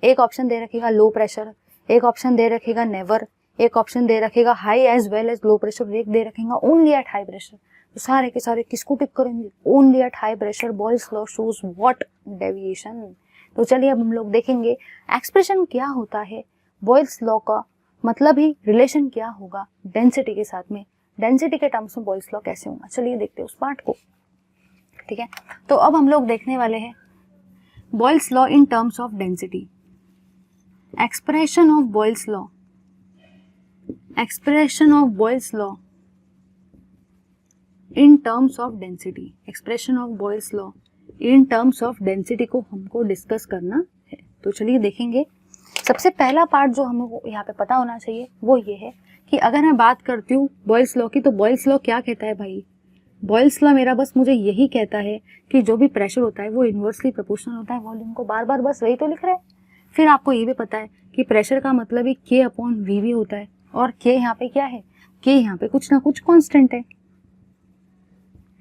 एक ऑप्शन दे रखेगा लो प्रेशर, एक ऑप्शन दे रखेगा नेवर, एक ऑप्शन दे रखेगा high as well as low pressure, एक दे रखेगा ओनली एट हाई प्रेशर। तो सारे के सारे किसको टिक करेंगे, only at high pressure Boyle's law shows what, deviation. तो चलिए अब हम लोग देखेंगे एक्सप्रेशन क्या होता है बॉयल्स लॉ का, मतलब ही रिलेशन क्या होगा डेंसिटी के साथ में, डेंसिटी के टर्म्स में बॉयल्स लॉ कैसे होगा। चलिए देखते हैं उस पार्ट को, ठीक है। तो अब हम लोग देखने वाले हैं Boyle's law in terms of density, expression of Boyle's law, expression of Boyle's law in terms of density, expression of Boyle's law in terms of density को हमको डिस्कस करना है। तो चलिए देखेंगे। सबसे पहला पार्ट जो हमको यहाँ पे पता होना चाहिए वो ये है कि अगर मैं बात करती हूँ बॉयल्स लॉ की, तो बॉयल्स लॉ क्या कहता है भाई, बॉयल्स लॉ मेरा बस मुझे यही कहता है कि जो भी प्रेशर होता है वो इन्वर्सली प्रोपोर्शनल होता है वॉल्यूम को, बार बार बस वही तो लिख रहे हैं। फिर आपको ये भी पता है कि प्रेशर का मतलब ही K अपॉन V भी होता है, और K यहाँ पे क्या है, K यहाँ पे कुछ ना कुछ कांस्टेंट है,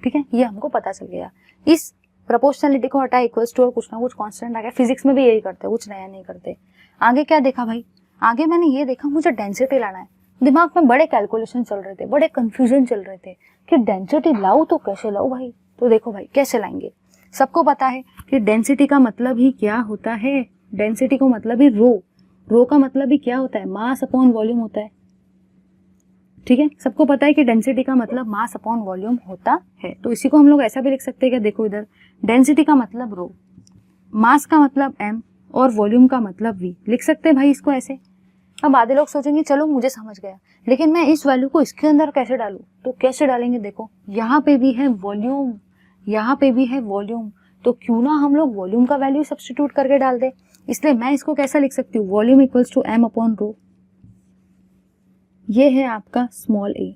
ठीक है, ये हमको पता चल गया। इस प्रोपोर्शनलिटी को हटा इक्वल्स टू और कुछ ना कुछ कांस्टेंट आ गया। फिजिक्स में भी यही करते हैं, कुछ नया नहीं करते। आगे क्या देखा भाई, आगे मैंने ये देखा मुझे डेंसिटी लाना है। दिमाग में बड़े कैलकुलेशन चल रहे थे, बड़े कंफ्यूजन चल रहे थे कि डेंसिटी लाऊं तो कैसे लाऊं भाई। तो देखो भाई कैसे लाएंगे, सबको पता है कि डेंसिटी का मतलब ही क्या होता है, डेंसिटी को मतलब ही रो का मतलब ही क्या होता है, मास अपॉन वॉल्यूम होता है, ठीक है। सबको पता है कि डेंसिटी का मतलब मास अपॉन वॉल्यूम होता है। तो इसी को हम लोग ऐसा भी लिख सकते हैं कि देखो इधर डेंसिटी का मतलब रो, मास का मतलब m और वॉल्यूम का मतलब v, लिख सकते हैं भाई इसको ऐसे। अब आधे लोग सोचेंगे चलो मुझे समझ गया, लेकिन मैं इस वैल्यू को इसके अंदर कैसे डालूं, तो कैसे डालेंगे, देखो यहाँ पे भी है वॉल्यूम, यहाँ पे भी है वॉल्यूम, तो क्यों ना हम लोग वॉल्यूम का वैल्यू सब्स्टिट्यूट करके डाल दे। इसलिए मैं इसको कैसा लिख सकती हूँ, volume equals to m upon rho, ये है आपका स्मॉल a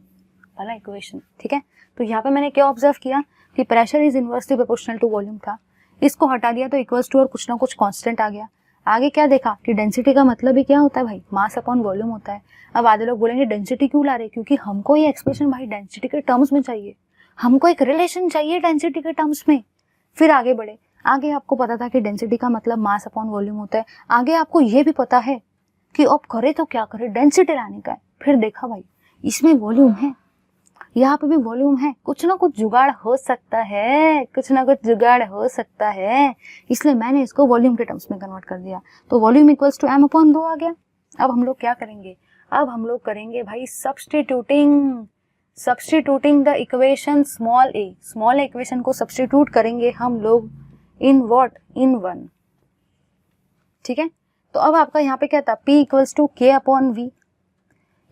वाला इक्वेशन, ठीक है। तो यहाँ पे मैंने क्या ऑब्जर्व किया कि pressure is inversely proportional to volume था, इसको हटा दिया तो इक्वल्स टू और कुछ ना कुछ कांस्टेंट आ गया। आगे क्या देखा कि डेंसिटी का मतलब ही क्या होता है भाई, मास अपॉन वॉल्यूम होता है। अब आधे लोग बोलेंगे डेंसिटी क्यों ला रहे, क्योंकि हमको ये एक्सप्रेशन भाई डेंसिटी के टर्म्स में चाहिए, हमको एक रिलेशन चाहिए डेंसिटी के टर्म्स में। फिर आगे बढ़े, आगे आपको पता था कि डेंसिटी का मतलब मास अपॉन वॉल्यूम होता है। आगे आपको ये भी पता है कि अब करे तो क्या करे, डेंसिटी लाने का है। फिर देखा भाई इसमें वॉल्यूम है, यहाँ पे भी वॉल्यूम है, कुछ ना कुछ जुगाड़ हो सकता है, कुछ ना कुछ जुगाड़ हो सकता है, इसलिए मैंने इसको वॉल्यूम के टर्म्स में कन्वर्ट कर दिया। तो volume equals to m upon rho आ गया। अब हम लोग क्या करेंगे, अब हम लोग करेंगे भाई substituting the equation small a equation को सब्स्टिट्यूट करेंगे हम लोग इन व्हाट, इन 1, ठीक है। तो अब आपका यहाँ पे क्या था, p equals to k upon v,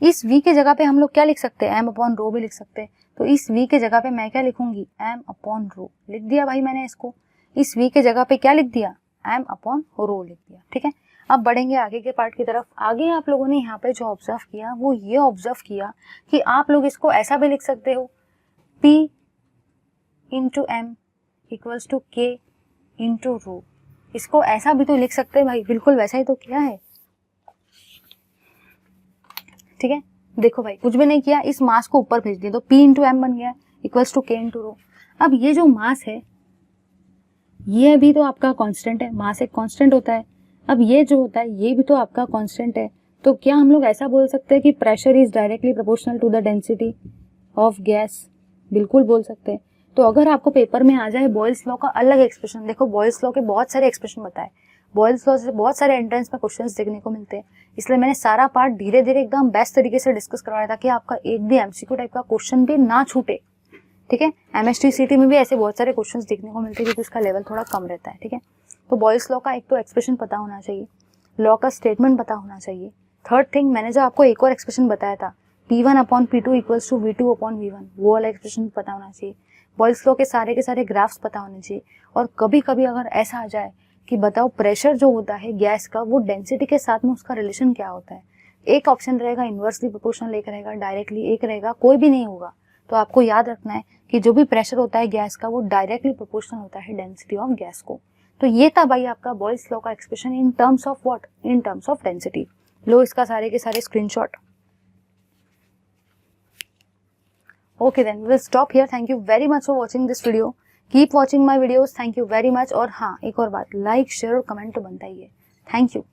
इस v के जगह पे हम लोग क्या लिख सकते हैं, m अपॉन रो भी लिख सकते हैं। तो इस v के जगह पे मैं क्या लिखूंगी, m अपॉन रो लिख दिया भाई मैंने इसको। इस v के जगह पे क्या लिख दिया, m अपॉन रो लिख दिया, ठीक है। अब बढ़ेंगे आगे के पार्ट की तरफ। आगे आप लोगों ने यहाँ पे जो ऑब्जर्व किया वो ये ऑब्जर्व किया कि आप लोग इसको ऐसा भी लिख सकते हो, p into m equals to k into rho, इसको ऐसा भी तो लिख सकते हैं भाई, बिल्कुल वैसा ही तो किया है, ठीक है। देखो भाई कुछ भी नहीं किया, इस मास को ऊपर भेज दिया तो p इंटू एम बन गया equals to k into rho. अब ये जो मास है ये भी तो आपका कांस्टेंट है, मास एक कांस्टेंट होता है। अब ये जो होता है ये भी तो आपका कांस्टेंट है। तो क्या हम लोग ऐसा बोल सकते हैं कि pressure is directly proportional to the density of gas, बिल्कुल बोल सकते हैं। तो अगर आपको पेपर में आ जाए बॉयल्स लॉ का अलग एक्सप्रेशन, देखो बॉयल्स लॉ के बहुत सारे एक्सप्रेशन बताए, बॉयल्स लॉ से बहुत सारे एंट्रेंस में क्वेश्चंस देखने को मिलते हैं, इसलिए मैंने सारा पार्ट धीरे धीरे एकदम बेस्ट तरीके से डिस्कस करवाया था कि आपका एक भी एमसीक्यू टाइप का क्वेश्चन भी ना छूटे, ठीक है। एमएसटी में भी ऐसे बहुत सारे क्वेश्चंस देखने को मिलते हैं क्योंकि उसका लेवल थोड़ा कम रहता है, ठीक है। तो बॉयल्स लॉ का एक तो एक्सप्रेशन पता होना चाहिए, लॉ का स्टेटमेंट पता होना चाहिए। थर्ड थिंग, मैंने जो आपको एक और एक्सप्रेशन बताया था P1 upon P2 equals to V2 upon V1, वो वाला एक्सप्रेशन पता होना चाहिए। बॉयल्स लॉ के सारे ग्राफ्स पता होने चाहिए। और कभी कभी अगर ऐसा आ जाए कि बताओ प्रेशर जो होता है गैस का वो डेंसिटी के साथ में उसका रिलेशन क्या होता है, एक ऑप्शन रहेगा इन्वर्सली प्रोपोर्शनल, एक रहेगा डायरेक्टली, एक रहेगा कोई भी नहीं होगा, तो आपको याद रखना है कि जो भी प्रेशर होता है गैस का वो डायरेक्टली प्रोपोर्शनल होता है डेंसिटी ऑफ गैस को। तो ये था भाई आपका बॉयल्स लॉ का expression in terms of what, in terms of density. लो इसका सारे के सारे screenshot. Okay then we will stop here. Thank you very much for watching this video. Keep watching my videos. Thank you very much. और हाँ, एक और बात, लाइक शेयर और कमेंट तो बनता ही है। Thank you.